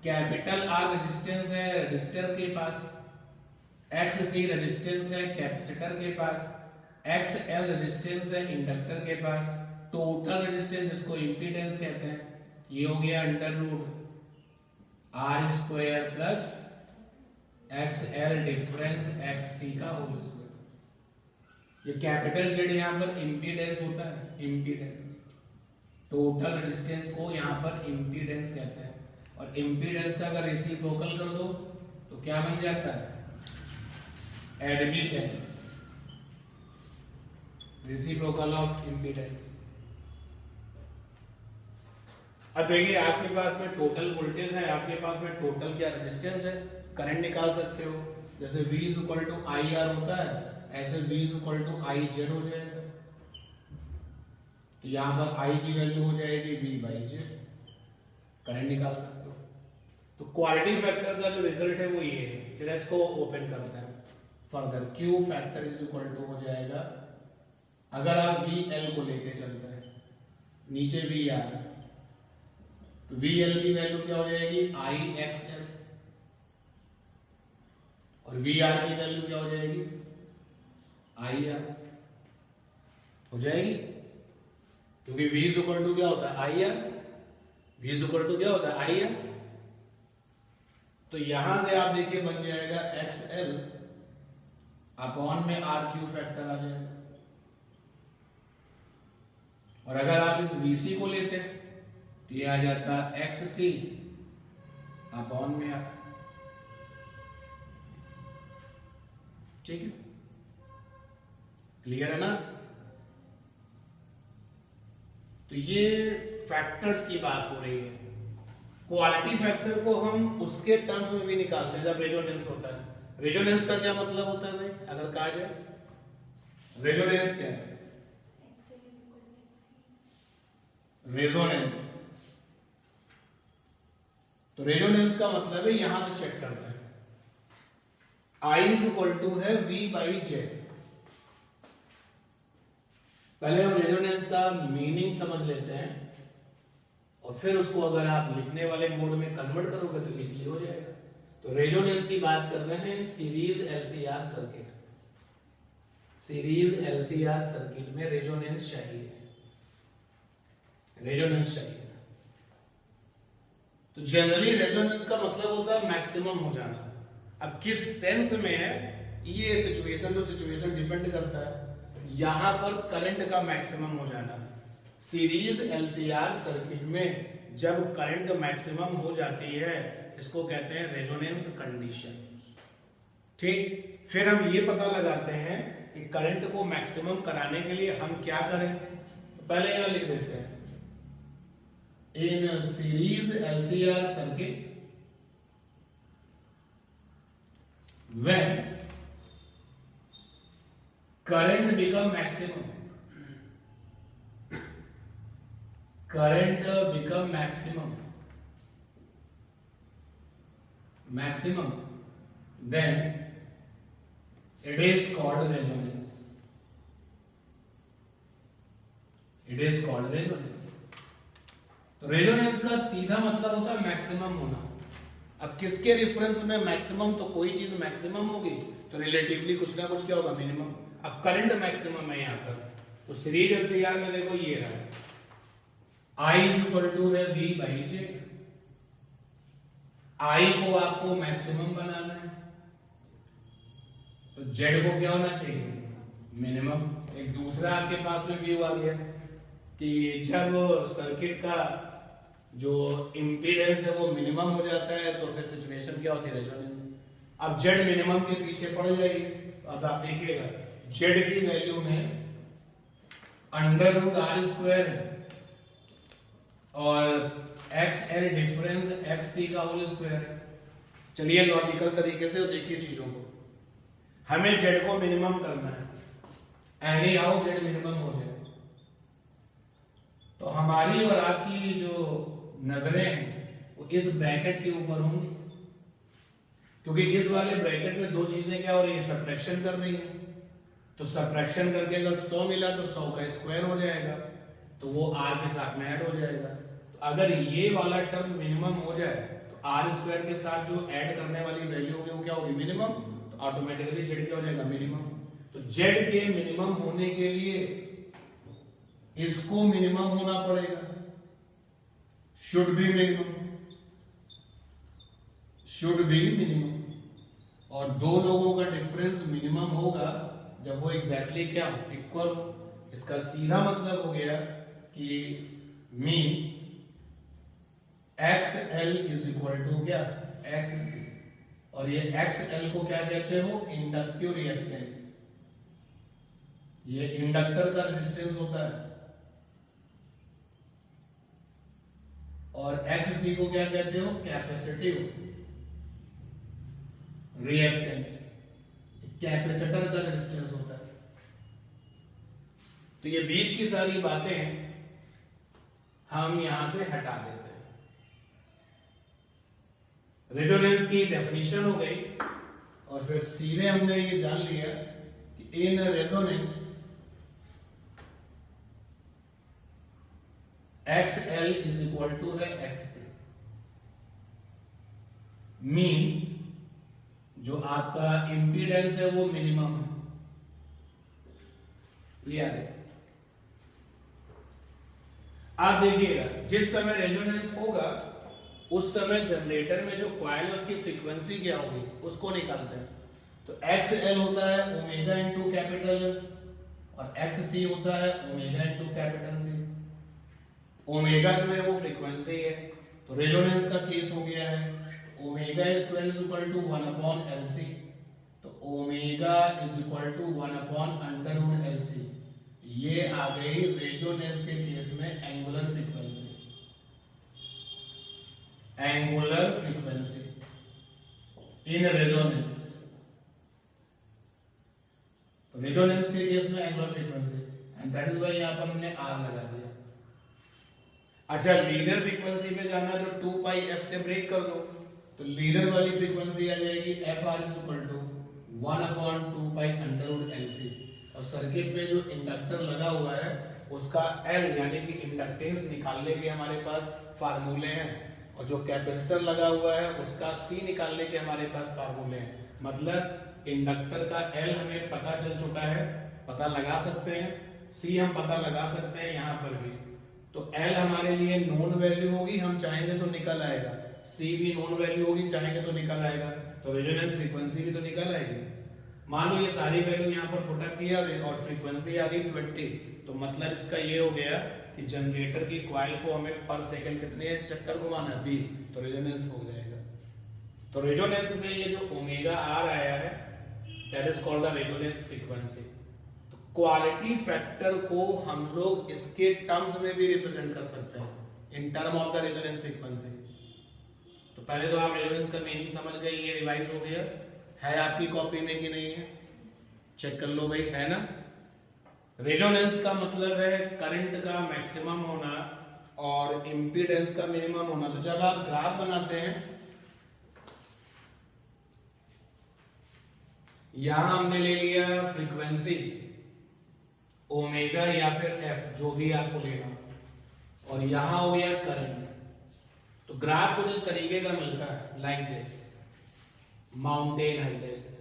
कैपिटल R रेजिस्टेंस है रजिस्टर के पास, XC रेजिस्टेंस है कैपेसिटर के पास, XL रेजिस्टेंस है इंडक्टर के पास। टोटल रेजिस्टेंस जिसको इंपीडेंस कहते हैं, ये हो गया √R² + XL डिफरेंस XC का होल स्क्वायर। ये कैपिटल Z यहां पर इंपीडेंस होता है, इंपीडेंस। टोटल रेजिस्टेंस को यहां पर इंपीडेंस कहते हैं। और इंपीडेंस का अगर रेसिप्रोकल कर दो तो क्या बन जाता है? Admittance, reciprocal of impedance. अब देखिए आपके पास में टोटल वोल्टेज है, आपके पास में टोटल क्या रेजिस्टेंस है, करंट निकाल सकते हो। जैसे V = IR होता है, ऐसे V = IZ हो जाएगा। तो यहां पर I की वैल्यू हो जाएगी V/Z, करंट निकाल सकते हो। तो क्वालिटी फैक्टर का जो रिजल्ट है वो ये है। चलिए इसको ओपन करते हैं further. Q factor is equal to हो जाएगा, अगर आप VL को लेके चलते हैं, नीचे VR, तो VL की वैल्यू क्या हो जाएगी? IXL, और VR की वैल्यू क्या हो जाएगी? IR हो जाएगी, क्योंकि V = क्या होता है? IR। V = क्या होता है? IR। तो यहां से आप देखिए बन जाएगा XL अपॉन में RQ फैक्टर आ जाएगा। और अगर आप इस VC को लेते हैं तो ये आ जाता है XC अपॉन में R। ठीक है, क्लियर है ना? तो ये फैक्टर्स की बात हो रही है। क्वालिटी फैक्टर को हम उसके टर्म्स में भी निकालते हैं जब रेजोनेंस होता है। रेजोनेंस का क्या मतलब होता है भाई? अगर कहा जाए रेजोनेंस क्या है? रेजोनेंस, तो रेजोनेंस का मतलब है, यहां से चेक करते हैं, I = है V/Z। पहले हम रेजोनेंस का मीनिंग समझ लेते हैं और फिर उसको अगर आप लिखने वाले मोड में कन्वर्ट करोगे तो इजीली हो जाएगा। तो रेजोनेंस की बात कर रहे हैं series LCR circuit. Series LCR circuit में रेजोनेंस चाहिए, रेजोनेंस चाहिए। तो जनरली रेजोनेंस का मतलब होता है मैक्सिमम हो जाना। अब किस सेंस में है ये सिचुएशन टू सिचुएशन डिपेंड करता है। यहां पर करंट का मैक्सिमम हो जाना, सीरीज एलसीआर सर्किट में जब करंट मैक्सिमम हो जाती है इसको कहते हैं रेजोनेंस कंडीशन। ठीक, फिर हम ये पता लगाते हैं कि करंट को मैक्सिमम कराने के लिए हम क्या करें, पहले यहां लिख देते हैं in series LCR circuit when current become maximum then it is called resonance. तो रेजोनेंस का सीधा मतलब होता है मैक्सिमम होना। अब किसके रेफरेंस में मैक्सिमम, तो कोई चीज मैक्सिमम होगी तो रिलेटिवली कुछ ना कुछ क्या होगा, मिनिमम। अब करंट मैक्सिमम है यहाँ पर, तो सीरीज LCR में देखो ये रहा है I इज इक्वल टू है V बाई Z। I को आपको मैक्सिमम बनाना है तो Z को क्या होना चाहिए, मिनिमम। एक दूसरा आपके पास में व्यू आ गया कि जब सर्किट का जो इंपीडेंस है वो मिनिमम हो जाता है तो फिर सिचुएशन क्या होती है, रेजोनेंस। अब Z मिनिमम के पीछे पड़ जाएगी। अब आप देखिएगा Z की वैल्यू में √R² है और XL डिफरेंस XC का होल स्क्वायर है। चलिए लॉजिकल तरीके से देखिए चीजों को, हमें Z को मिनिमम करना है, एनी हाउ Z मिनिमम हो जाए तो हमारी और आपकी जो नजरें हैं वो इस ब्रैकेट के ऊपर होंगी, क्योंकि इस वाले ब्रैकेट में दो चीजें क्या हो रही है, सब्ट्रैक्शन कर रही है। तो सब्ट्रैक्शन करके अगर 100 मिला तो 100 का स्क्वायर हो जाएगा तो वो R के साथ में ऐड हो जाएगा। तो अगर ये वाला टर्म मिनिमम हो जाए तो R² के साथ जो ऐड करने वाली वैल्यू होगी वो क्या होगी, मिनिमम। तो ऑटोमेटिकली Z क्या हो जाएगा, मिनिमम। तो Z के मिनिमम होने के लिए इसको मिनिमम होना पड़ेगा, शुड बी मिनिमम। और दो लोगों का डिफरेंस मिनिमम होगा जब वो एग्जैक्टली क्या इक्वल हो। इसका सीधा मतलब हो गया कि means XL is equal to क्या, XC। और ये XL को क्या कहते हो, इंडक्टिव रिएक्टेंस। ये इंडक्टर का रेजिस्टेंस होता है। और XC को क्या कहते हो, कैपेसिटिव रिएक्टेंस। कैपेसिटर का रेजिस्टेंस होता है। तो ये बीच की सारी बातें हम यहां से हटा देते हैं। रेजोनेंस की डेफिनेशन हो गई और फिर सीधे हमने ये जान लिया कि in resonance XL is equal to है XC। मींस जो आपका इंपीडेंस है वो मिनिमम है। क्लियर है। आप देखिएगा जिस समय रेजोनेंस होगा उस समय जनरेटर में जो कॉइल उसकी फ्रीक्वेंसी क्या होगी उसको निकालते हैं। तो XL होता है ओमेगा इंटू कैपिटल और XC होता है omega into capital C। Omega जो है वो फ्रीक्वेंसी है तो रेजोनेंस का केस हो गया है omega square is equal to 1/LC। तो omega is equal to 1/√LC। ये आ गई रेजोनेंस के केस में एंगुलर फ्रीक्वेंसी। इन रेजोनेंस, तो रेजोनेंस के केस में angular frequency and that is why यहां पर हमने R लगा दिया। अच्छा लीडर फ्रीक्वेंसी पे जाना तो 2πf से ब्रेक कर दो तो लीडर वाली फ्रीक्वेंसी आ जाएगी FR is equal to 1/2π√LC। और सर्किट पे जो इंडक्टर लगा हुआ है उसका L यानी कि इंडक्टेंस निकालने के हमारे पास फार्मूले हैं और जो कैपेसिटर लगा हुआ है उसका C निकालने के हमारे पास फार्मूले हैं। मतलब इंडक्टर का L हमें पता चल चुका है, पता लगा सकते हैं, C हम पता लगा सकते हैं यहां पर भी। तो L हमारे लिए नोन वैल्यू होगी, हम चाहेंगे तो निकल आएगा। C भी नोन वैल्यू होगी, चाहेंगे तो निकल आएगा। तो रेजोनेंस फ्रीक्वेंसी भी तो निकल आएगी। मान लो ये सारी वैल्यू यहाँ पर पुट अप किया और फ्रीक्वेंसी आ गई 20। तो मतलब इसका ये हो गया कि जनरेटर की कॉइल को हमें पर सेकंड कितने चक्कर घुमाना है, 20। तो रेजोनेंस हो जाएगा। तो रेजोनेंस में ये जो ओमेगा R आया है that is called the resonance frequency. Quality factor को हम लोग इसके टर्म्स में भी रिप्रेजेंट कर सकते हैं, in term of the resonance frequency. तो पहले तो आप रेजोनेंस का मीनिंग समझ गए, ये रिवाइज हो गया है आपकी कॉपी में कि नहीं है, चेक कर लो भाई, है ना। रेजोनेंस का मतलब है करंट का मैक्सिमम होना और इंपीडेंस का मिनिमम होना। तो जब आप ग्राफ बनाते हैं, यहां हमने ले लिया फ्रीक्वेंसी ओमेगा या फिर एफ, जो भी आपको लेना, और यहां हो गया करंट। तो ग्राफ कुछ इस तरीके का मिलता है, लाइक दिस, माउंटेन हाईवे से।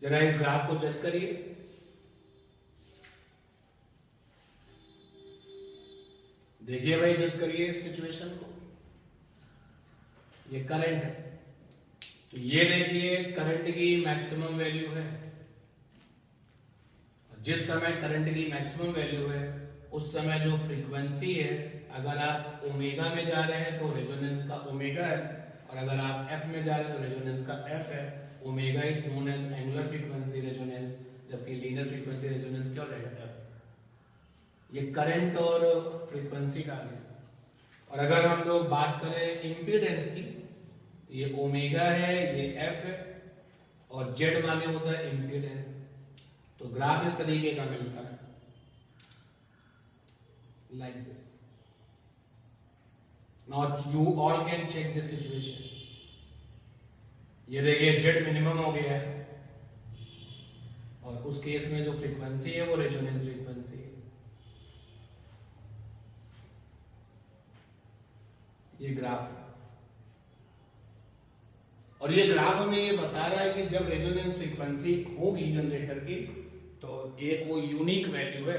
जरा इस ग्राफ को जज करिए, देखिए भाई, जज करिए इस सिचुएशन को। ये करंट है, तो ये देखिए करंट की मैक्सिमम वैल्यू है। जिस समय करंट की मैक्सिमम वैल्यू है उस समय जो फ्रीक्वेंसी है, अगर आप ओमेगा में जा रहे हैं तो रेजोनेंस का ओमेगा है, और अगर आप एफ में जा रहे हैं तो रेजोनेंस का एफ है। Omega is known as angular frequency resonance, जबकि लीनियर फ्रीक्वेंसी रेजोनेंस क्या हो जाएगा, एफ। ये करंट और फ्रीक्वेंसी का है। और अगर हम लोग बात करें इंपीडेंस की, ये ओमेगा है, ये एफ है, और जेड माने होता है इंपीडेंस। तो ग्राफ इस तरीके का मिलता है, like this. Now you all can check this situation. ये देखिए जेड मिनिमम हो गया है, और उस केस में जो फ्रीक्वेंसी है वो रेजोनेंस फ्रीक्वेंसी है। ये ग्राफ है, और ये ग्राफ हमें ये बता रहा है कि जब रेजोनेंस फ्रीक्वेंसी होगी जनरेटर की, तो एक वो यूनिक वैल्यू है।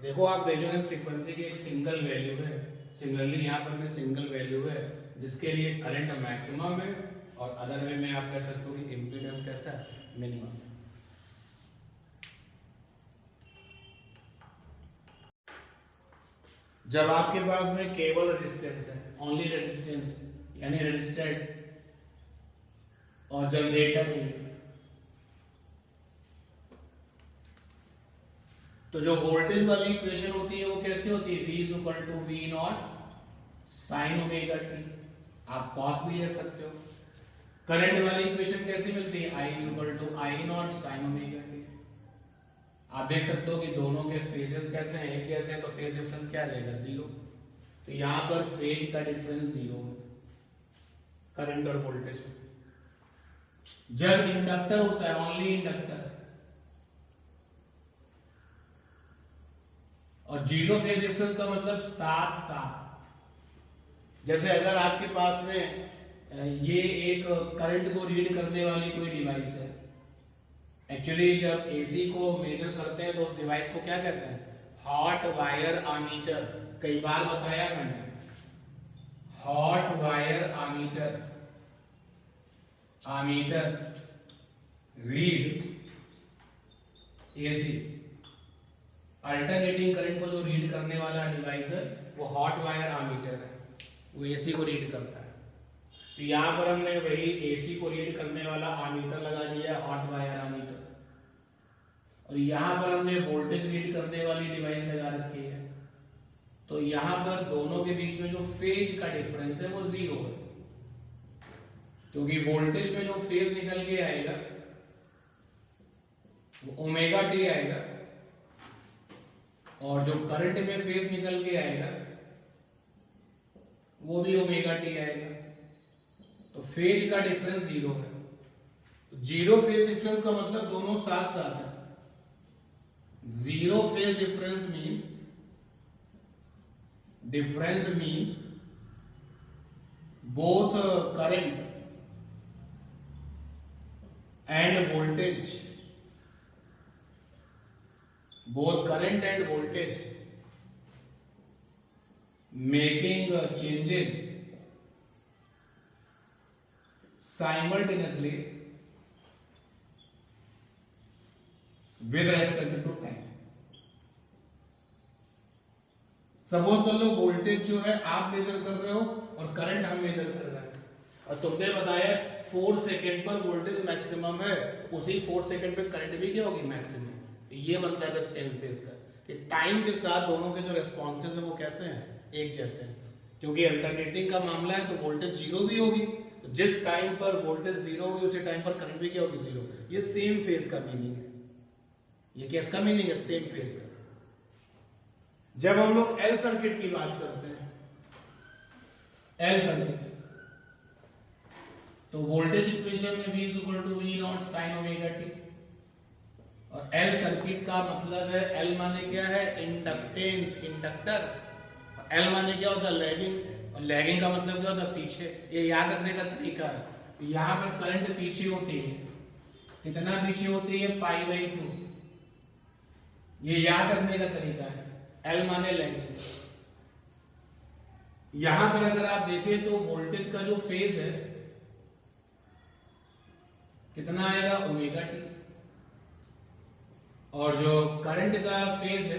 देखो आप, रेजोनेंस फ्रीक्वेंसी की एक सिंगल वैल्यू है, सिमिलरली यहां पर भी सिंगल वैल्यू है, जिसके लिए करंट मैक्सिमम है, और अदर वे में आप कह सकते हो कि इंपीडेंस कैसा है, मिनिमम। जब आपके पास में केवल रेजिस्टेंस है, ओनली रेजिस्टेंस यानी रेजिस्टेंट, और जनरेटर नहीं, तो जो वोल्टेज वाली इक्वेशन होती है वो कैसी होती है, V is equal to V naught sine omega T. आप कॉस भी ले सकते हो। करंट वाली इक्वेशन कैसी मिलती है, I is equal to I naught sine omega T. आप देख सकते हो कि दोनों के फेजेस कैसे हैं, एक जैसे हैं, तो फेज डिफरेंस क्या आ जाएगा, 0। तो यहां पर फेज का डिफरेंस 0 है करंट और वोल्टेज। जब इंडक्टर होता है, ओनली इंडक्टर, और 0 फेज डिफरेंस का मतलब साथ साथ। जैसे अगर आपके पास में ये एक करंट को रीड करने वाली कोई डिवाइस है, एक्चुअली जब एसी को मेजर करते हैं तो उस डिवाइस को क्या कहते हैं, हॉट वायर आमीटर। कई बार बताया मैंने, hot wire ammeter, ammeter read AC. Alternating current को जो रीड करने वाला डिवाइस है वो हॉट वायर आमीटर है, वो एसी को रीड करता है। तो यहां पर हमने वही एसी को रीड करने वाला आमीटर लगा दिया, हॉट वायर आमीटर, और यहां पर हमने वोल्टेज रीड करने वाली डिवाइस लगा रखी है। तो यहां पर दोनों के बीच में जो फेज का डिफरेंस है वो 0 है, क्योंकि वोल्टेज में जो फेज निकल के आएगा वो ओमेगा टी आएगा, और जो करंट में फेज निकल के आएगा वो भी ओमेगा टी आएगा। तो फेज का डिफरेंस 0 है। तो 0 फेज डिफरेंस का मतलब दोनों साथ साथ है। 0 phase difference means both current and voltage, making changes simultaneously with respect to time। Suppose कर लो वोल्टेज जो है आप मेजर कर रहे हो और करंट हम मेजर कर रहे हैं। और तुमने बताया 4 सेकेंड पर वोल्टेज मैक्सिमम है, उसी 4 सेकेंड पे करंट भी क्या होगी मैक्सिमम। ये मतलब है सेम फेज का कि टाइम के साथ दोनों के जो रेस्पॉन्सेज है वो कैसे हैं, एक जैसे हैं। क्योंकि अल्टरनेटिंग का मामला है तो वोल्टेज जीरो भी होगी, तो जिस टाइम पर वोल्टेज जीरो होगी उसी टाइम पर करंट भी क्या होगी जीरो। ये सेम फेज का मीनिंग है। ये किसका मीनिंग है, सेम फेज का। जब हम लोग एल सर्किट की बात करते हैं, एल सर्किट, तो वोल्टेज इक्वेशन में V = V0 sin omega t, और एल सर्किट का मतलब है, एल माने क्या है, इंडक्टेंस, इंडक्टर। एल माने क्या होता है, लैगिंग, और लैगिंग का मतलब क्या होता है, पीछे। ये याद रखने का तरीका है। यहां पर करंट पीछे होती है, कितना पीछे होती है, π/2। ये याद रखने का तरीका है, एल माने लैगिंग। यहां पर अगर आप देखें तो वोल्टेज का जो फेज है कितना आएगा, ओमेगा टी, और जो करंट का फेज है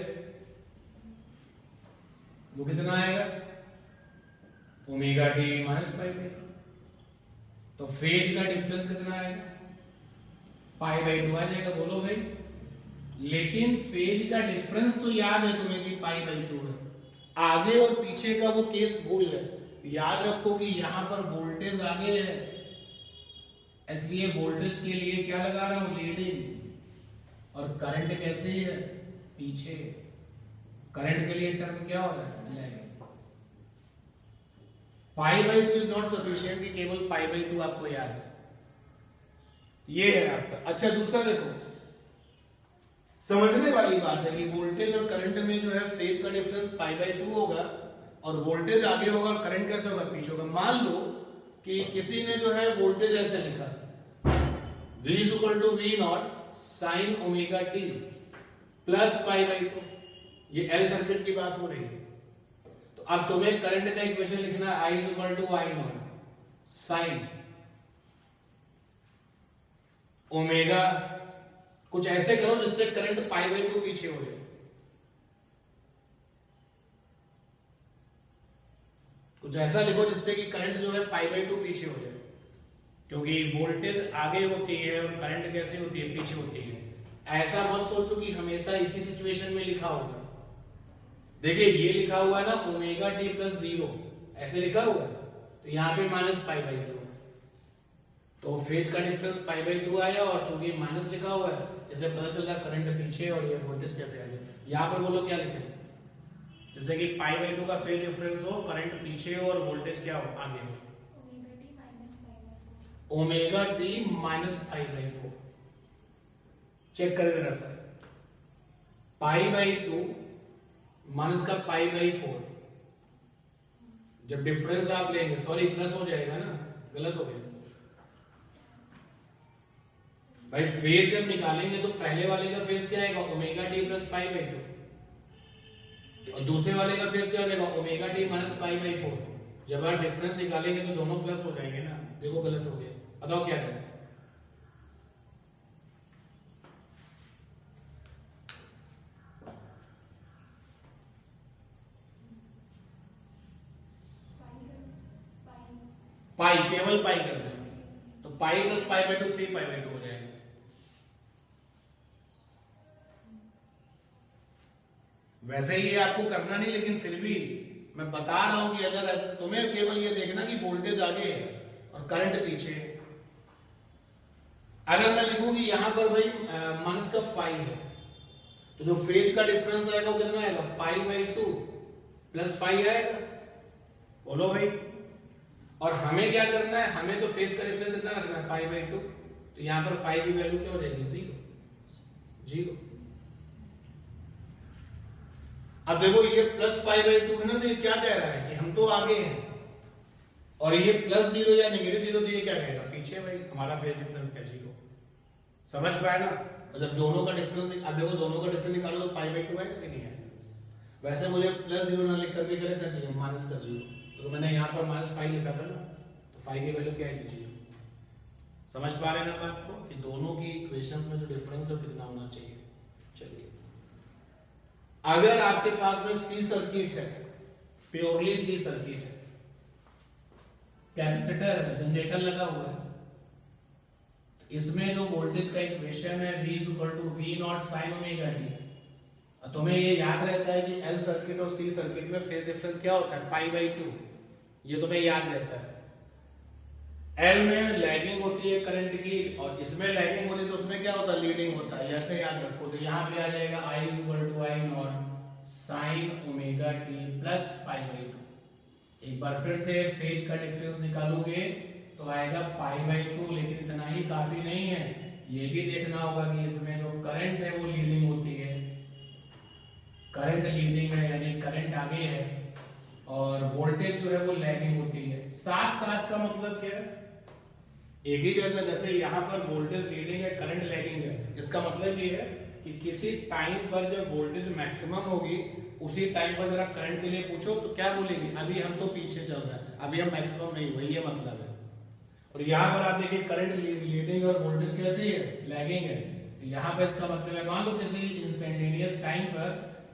वो कितना आएगा, ओमेगा टी माइनस π/2। तो फेज का डिफरेंस कितना आएगा, π/2 आ जाएगा। बोलो भाई, लेकिन फेज का डिफरेंस तो याद है तुम्हें कि π/2 है, आगे और पीछे का वो केस भूल गए। याद रखो कि यहां पर वोल्टेज आगे है, इसलिए वोल्टेज के लिए क्या लगा रहा हूं, लीडिंग, और करंट कैसे है, पीछे। करंट के लिए टर्म क्या हो रहा है, लैगिंग। π/2 इज नॉट सफिशिएंट कि केवल π/2 आपको याद है, ये है आपका। अच्छा दूसरा देखो, समझने वाली बात है कि वोल्टेज और करंट में जो है फेज का डिफरेंस π/2 होगा, और वोल्टेज आगे होगा और करंट कैसे होगा, पीछे होगा। मान लो कि किसी ने जो है वोल्टेज ऐसे लिखा, V = V0 sin omega t plus π/2, ये एल सर्किट की बात हो रही है। तो अब तुम्हें करंट का इक्वेशन लिखना है, I = I0 sin ओमेगा, कुछ ऐसे करो जिससे करंट π/2 पीछे हो जाए। कुछ ऐसा लिखो जिससे कि करंट जो है π/2 पीछे हो जाए, क्योंकि वोल्टेज आगे होती है और करंट कैसे होती है, पीछे होती है। ऐसा मत सोचो कि हमेशा इसी सिचुएशन में लिखा होगा। देखिए ये लिखा हुआ है ना, ओमेगा टी प्लस 0, ऐसे लिखा हुआ है, तो यहाँ पे माइनस π/2, तो फेज का डिफरेंस π/2 आया, और चूंकि माइनस लिखा हुआ है इसलिए पता चल रहा है करंट पीछे और ये वोल्टेज कैसे आ गया। यहाँ पर बोलो क्या लिखे, जैसे कि π/2 का फेज डिफरेंस हो, करंट पीछे हो और वोल्टेज क्या हो, आगे हो। ओमेगा टी माइनस π/4, चेक कर देना सर, π/2 माइनस का π/4, जब डिफरेंस आप लेंगे, सॉरी प्लस हो जाएगा ना, गलत हो गया भाई। फेज जब निकालेंगे तो पहले वाले का फेज क्या आएगा, ओमेगा टी प्लस π/2, और दूसरे वाले का फेज क्या आएगा, ओमेगा टी माइनस π/4। जब आप डिफरेंस निकालेंगे तो दोनों प्लस हो जाएंगे ना। देखो गलत हो गया, बताओ क्या करें। पाई, केवल पाई कर देंगे, तो पाई प्लस π/2 3π/2 हो जाएगा। वैसे ही आपको करना नहीं, लेकिन फिर भी मैं बता रहा हूं कि अगर तुम्हें केवल ये देखना कि वोल्टेज आगे है और करंट पीछे है। अगर मैं लिखूं कि यहां पर भाई माइनस का 5 है, तो जो फेज का डिफरेंस आएगा वो कितना आएगा, π/2 प्लस 5 आएगा। बोलो भाई, और हमें क्या करना है, हमें तो फेज का डिफरेंस कितना रखना है, π/2, तो यहां पर 5 की वैल्यू क्या हो जाएगी, 0। अब देखो ये प्लस π/2 है ना, तो ये क्या कह रहा है कि हम तो आगे हैं, और ये प्लस 0 या नेगेटिव 0 तो ये क्या कहेगा, पीछे। भाई हमारा फेज डिफरेंस क्या, 0। समझ पाए ना। और जब दोनों का डिफरेंस, अब देखो दोनों का डिफरेंस निकालो तो π/2 आएगा कि नहीं आएगा। वैसे मुझे प्लस 0 ना लिख करके क्या लिखना चाहिए, माइनस का 0, तो मैंने यहाँ पर माइनस 5 लिखा था ना, तो 5 की वैल्यू क्या आएगी, 0। समझ पा रहे ना बात को, कि दोनों की इक्वेशंस में जो डिफरेंस है कितना होना चाहिए। चलिए, अगर आपके पास में सी सर्किट है, प्योरली सी सर्किट है, कैपेसिटर है, जनरेटर लगा हुआ है। इसमें जो वोल्टेज का इक्वेशन है V equal to V naught sine omega T, तुम्हें ये याद रहता है कि L सर्किट और C सर्किट में फेज डिफरेंस क्या होता है, पाई बाई 2, ये तुम्हें याद रहता है। L में लैगिंग होती है करंट की और इसमें लैगिंग होती है, तो उसमें क्या होता है, लीडिंग होता है, ऐसे याद रखो। तो यहाँ पे आ जाएगा I equal to I naught sine omega T plus pi by 2। एक बार फिर से फेज का डिफरेंस निकालोगे तो आएगा पाई बाई 2, लेकिन इतना ही काफी नहीं है, ये भी देखना होगा कि इसमें जो करंट है वो लीडिंग होती है, करंट लीडिंग है यानी करंट आगे है, और वोल्टेज जो है वो लैगिंग होती है। साथ साथ का मतलब क्या है, एक ही जैसा, जैसे यहाँ पर वोल्टेज लीडिंग है, करंट लैगिंग है, इसका मतलब ये है कि किसी टाइम पर जब वोल्टेज मैक्सिमम होगी उसी टाइम पर जरा करंट के लिए पूछो तो क्या बोलेंगे, अभी हम तो पीछे चल रहे हैं, अभी हम मैक्सिमम नहीं हुए, ये मतलब है। और यहाँ पर आप देखिए करंट लीडिंग और वोल्टेज कैसी है, लैगिंग है। यहाँ पर इसका मतलब है, मान लो किसी इंस्टेंटेनियस टाइम पर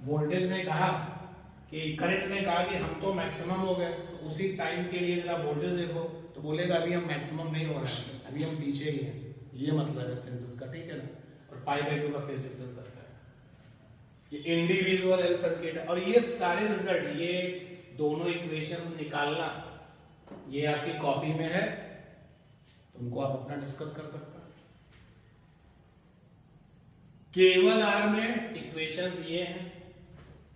वोल्टेज ने कहा कि करंट ने कहा कि हम तो मैक्सिमम हो गए, तो उसी टाइम के लिए जरा वोल्टेज देखो तो बोलेगा अभी हम मैक्सिमम नहीं हो रहे हैं, अभी हम पीछे ही हैं, ये मतलब है सेंसेस का, ठीक है ना। और पाई बाई 2 का फेज डिफरेंस आता है, ये इंडिविजुअल एल सर्किट है। और ये सारे रिजल्ट, ये दोनों इक्वेशंस निकालना, ये आपकी कॉपी में है, तुमको आप अपना डिस्कस कर सकते हैं। केवल आर में इक्वेशंस ये हैं,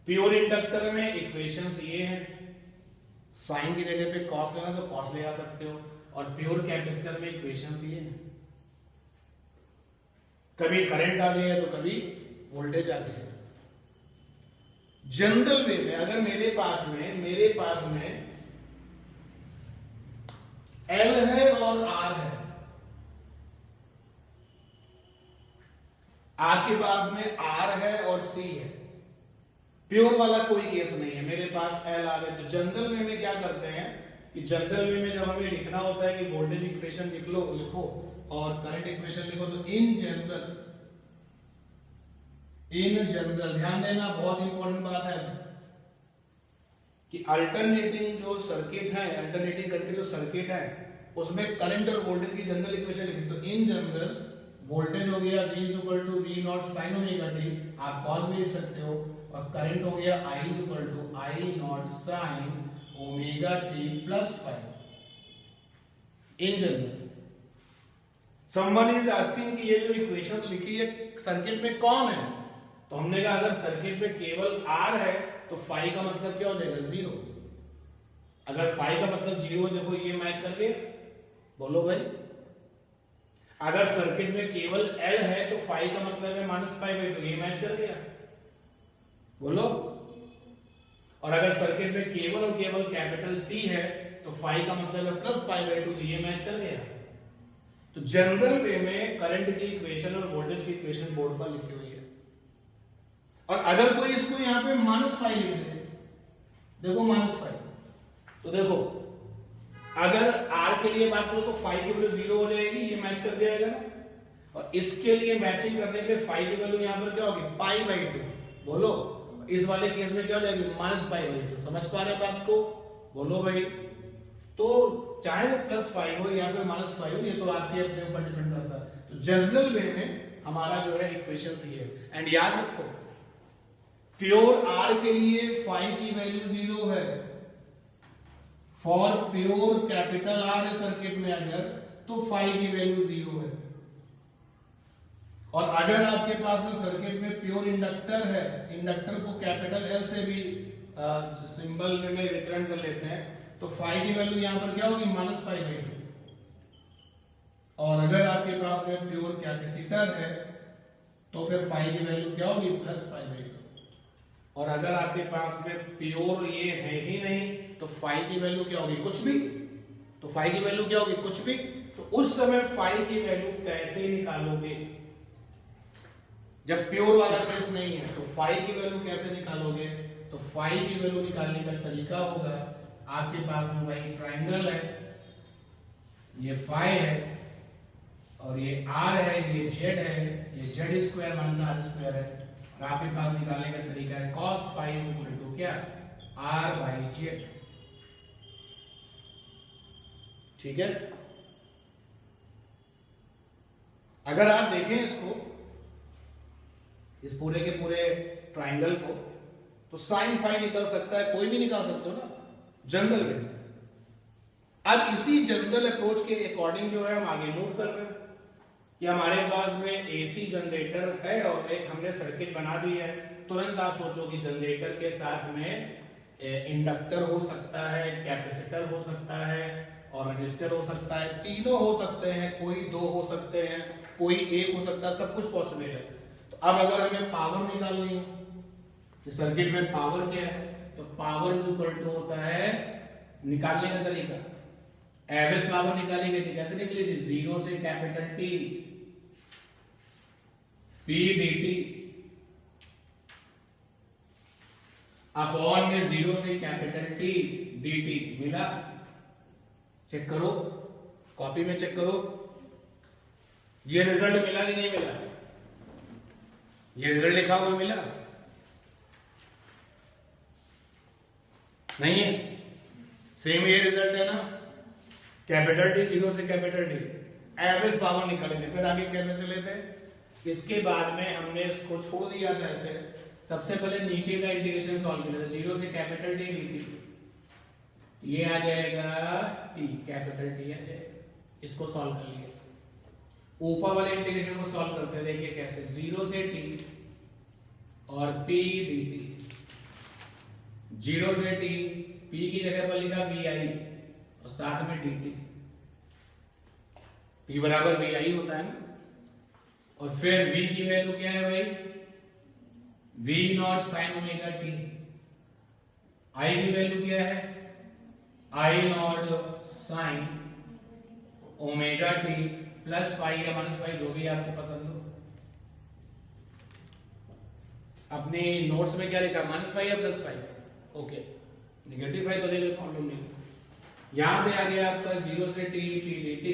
प्योर इंडक्टर में इक्वेशंस ये हैं, साइन की जगह पे कॉस लेना तो कॉस ले आ सकते हो, और प्योर कैपेसिटर में इक्वेशंस ये हैं, कभी करंट आ गया तो कभी वोल्टेज आ गया। जनरल वे में अगर मेरे पास में L है और R है, आपके पास में R है और C है, प्योर वाला कोई केस नहीं है, मेरे पास L R है। तो जनरल वे में क्या करते हैं कि जनरल वे में जब हमें लिखना होता है कि वोल्टेज इक्वेशन लिखो और करंट इक्वेशन लिखो, तो इन जनरल ध्यान देना, बहुत इंपॉर्टेंट बात है कि अल्टरनेटिंग जो सर्किट है, अल्टरनेटिंग करके जो सर्किट है उसमें करंट और वोल्टेज की जनरल इक्वेशन लिखी, तो इन जनरल वोल्टेज हो गया V equal to V naught sine omega T, आप कॉस भी लिख सकते हो, और करंट हो गया I equal to I naught sine omega T plus five. In general someone is asking कि ये जो इक्वेशंस लिखी है सर्किट में कौन है, तो हमने कहा अगर सर्किट में केवल R है तो फाई का मतलब क्या हो जाएगा, 0। अगर फाई का मतलब 0 है, देखो ये मैच करके बोलो भाई। अगर सर्किट में केवल L है तो फाई का मतलब है माइनस पाई बाई 2, ये मैच कर गया, बोलो। और अगर सर्किट में केवल और केवल कैपिटल C है तो फाई का मतलब है प्लस पाई बाई 2, ये मैच कर गया। तो जनरल वे में करंट की इक्वेशन और वोल्टेज की इक्वेशन बोर्ड पर लिखी हुई है, और अगर कोई इसको यहां पे माइनस फाइव लिख दे, देखो माइनस फाइव, तो देखो अगर R के लिए बात करो तो फाइव की वैल्यू 0 हो जाएगी, ये मैच कर दिया जाएगा ना। और इसके लिए मैचिंग करने के लिए फाइव की वैल्यू यहां पर क्या होगी, पाई बाई 2, बोलो। इस वाले केस में क्या हो जाएगी, माइनस पाई बाई 2। समझ पा रहे बात को, बोलो भाई। तो चाहे वो प्लस फाइव हो या फिर माइनस फाइव हो, ये तो आपके अपने ऊपर डिपेंड करता है। तो जनरल वे में हमारा जो है इक्वेशन ये है। एंड याद रखो प्योर R के लिए फाइव की वैल्यू 0 है, फॉर प्योर कैपिटल R है सर्किट में अगर, तो फाइव की वैल्यू 0 है। और अगर आपके पास में सर्किट में प्योर इंडक्टर है, इंडक्टर को कैपिटल L से भी सिंबल में रिप्रेजेंट कर लेते हैं, तो फाइव की वैल्यू यहां पर क्या होगी, माइनस पाई बाई 2। और अगर आपके पास में प्योर कैपेसिटर है तो फिर फाइव की वैल्यू क्या होगी, प्लस पाई बाई 2। और अगर आपके पास में प्योर ये है ही नहीं तो फाइव की वैल्यू क्या होगी, कुछ भी। तो फाइव की वैल्यू क्या होगी, कुछ भी। तो उस समय फाइव की वैल्यू कैसे निकालोगे, जब प्योर वाला केस नहीं है तो फाइव की वैल्यू कैसे निकालोगे। तो फाइव की वैल्यू निकालने का तरीका होगा, आपके पास में भाई ट्राइंगल है, ये फाइव है और ये R है, ये Z है, ये Z square minus R square है। और आपके पास निकालने का तरीका है cos फाइव इक्वल टू क्या, R बाई Z। ठीक है। अगर आप देखें इसको, इस पूरे के पूरे ट्राइंगल को, तो साइन फाई निकल सकता है, कोई भी निकाल सकते हो ना जनरल में। अब इसी जनरल अप्रोच के अकॉर्डिंग जो है हम आगे मूव कर रहे हैं कि हमारे पास में एसी जनरेटर है और एक हमने सर्किट बना दी है। तुरंत आप सोचो कि जनरेटर के साथ में इंडक्टर हो सकता है, कैपेसिटर हो सकता है और रजिस्टर हो सकता है। तीनों हो सकते हैं, कोई दो हो सकते हैं, कोई एक हो सकता है, सब कुछ पॉसिबल है। तो अब अगर हमें पावर निकालनी हो, तो सर्किट में पावर क्या है, तो पावर इज इक्वल टू होता है, निकालने का तरीका एवरेज पावर निकालेंगे तो कैसे निकलेगी, जीरो से capital T P d T upon में जीरो से कैपिटल टी डी टी। मिला? चेक करो, कॉपी में चेक करो, ये रिजल्ट मिला कि नहीं मिला? ये रिजल्ट लिखा हुआ मिला? नहीं है? सेम ये रिजल्ट है ना, कैपिटल टी जीरो से कैपिटल टी, एवरेज पावर निकाले थे। फिर आगे कैसे चले थे, इसके बाद में हमने इसको छोड़ दिया था ऐसे। सबसे पहले नीचे का इंटीग्रेशन सॉल्व किया था, जीरो से कैपिटल टी डी टी, ये आ जाएगा टी, कैपिटल टी आ जाएगा, इसको सॉल्व कर लिया। ऊपर वाले इंटीग्रेशन को सॉल्व करते हैं, देखिए कैसे, जीरो से टी और पी डी टी, जीरो से टी, पी की जगह पर लिखा वी आई और साथ में डी टी, पी बराबर वी आई होता है ना। और फिर v की वैल्यू क्या है भाई, v naught sine omega T, i की वैल्यू क्या है, i naught sine omega T plus phi या माइनस फाई, जो भी आपको पसंद हो। अपने नोट्स में क्या लिखा, माइनस फाई या plus phi? Okay, negative phi तो ले लो, प्रॉब्लम नहीं। यहां से आ गया आपका जीरो से t t d t,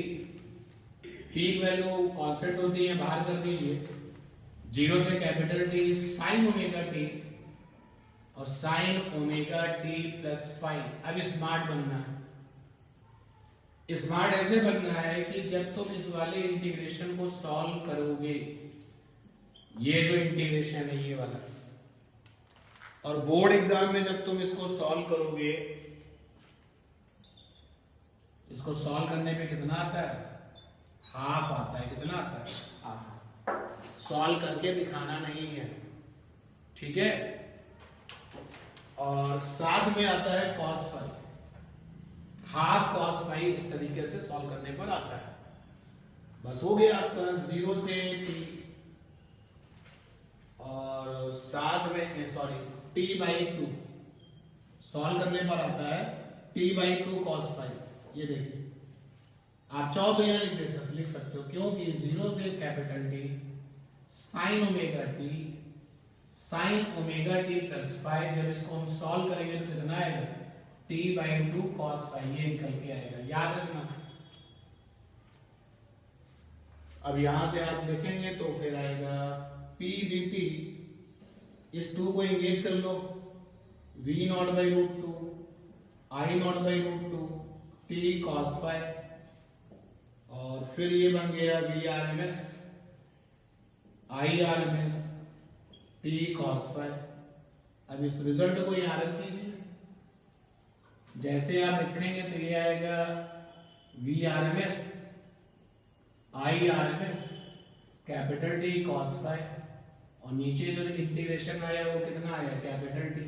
p की वैल्यू कांस्टेंट होती है, बाहर कर दीजिए, जीरो से capital T sine omega t और sine omega T plus phi. अब स्मार्ट बनना है, स्मार्ट ऐसे बनना है कि जब तुम इस वाले इंटीग्रेशन को सॉल्व करोगे, ये जो इंटीग्रेशन है ये वाला, और बोर्ड एग्जाम में जब तुम इसको सॉल्व करोगे, इसको सॉल्व करने में कितना आता है, हाफ आता है। कितना आता है, हाफ। सॉल्व करके दिखाना नहीं है, ठीक है। और साथ में आता है cos phi, half cos phi, इस तरीके से सॉल्व करने पर आता है। बस हो गया आपका, जीरो से टी और साथ में sorry T by two, solve करने पर आता है T by two cos phi. ये देखिए, आप चाहो तो यहां लिख सकते हो, क्योंकि जीरो से capital T sine omega T, sine omega T plus phi, जब इसको हम सॉल्व करेंगे तो कितना आएगा, T by two cos phi, ये निकल के आएगा, याद रखना। अब यहां से आप देखेंगे तो फिर आएगा पी डी टी, इस टू को एंगेज कर लो, v naught by root two, I naught by root two, t cos phi, और फिर ये बन गया v R M S, I R M s, t cos phi. अब इस रिजल्ट को यहां रख दीजिए, जैसे आप लिखेंगे तो ये आएगा V R M S, I R M S, capital T cos phi, और नीचे जो इंटीग्रेशन आया वो कितना आया, कैपिटल टी,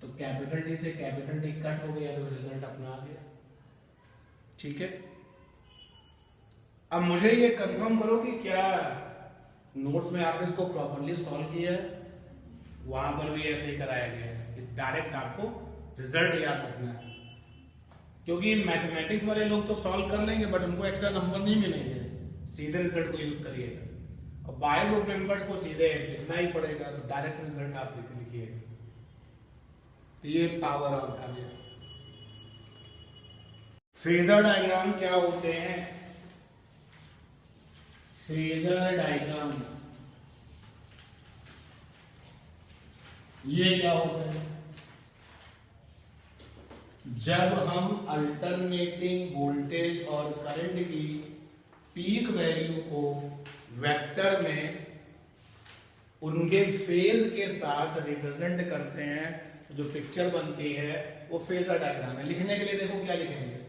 तो कैपिटल टी से कैपिटल टी कट हो गया तो रिजल्ट अपना आ गया, ठीक है। अब मुझे ये कंफर्म करो कि क्या नोट्स में आपने इसको प्रॉपर्ली सॉल्व किया है, वहां पर भी ऐसे ही कराया गया है, डायरेक्ट आपको रिजल्ट याद रखना है। क्योंकि मैथमेटिक्स वाले लोग तो सॉल्व कर लेंगे बट उनको एक्स्ट्रा नंबर नहीं मिलेंगे, सीधे रिजल्ट को यूज करिएगा। और बायो ग्रुप मेंबर्स को सीधे लिखना ही पड़ेगा, तो डायरेक्ट रिजल्ट आप लिखिएगा। तो ये पावर ऑफ आ गया। फेजर डायग्राम क्या होते हैं, फेजर डायग्राम ये क्या होता है, जब हम अल्टरनेटिंग वोल्टेज और करंट की पीक वैल्यू को वेक्टर में उनके फेज के साथ रिप्रेजेंट करते हैं, जो पिक्चर बनती है वो फेजर डायग्राम है। लिखने के लिए देखो क्या लिखेंगे,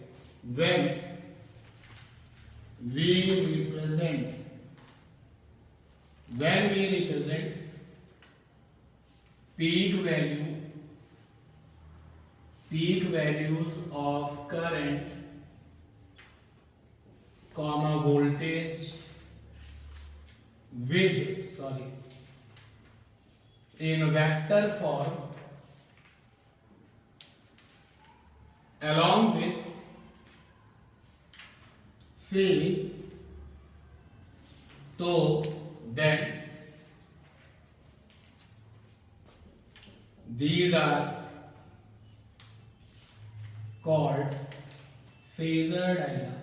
when we represent peak values of current comma voltage in vector form along with phase, तो then these are called phasor diagram।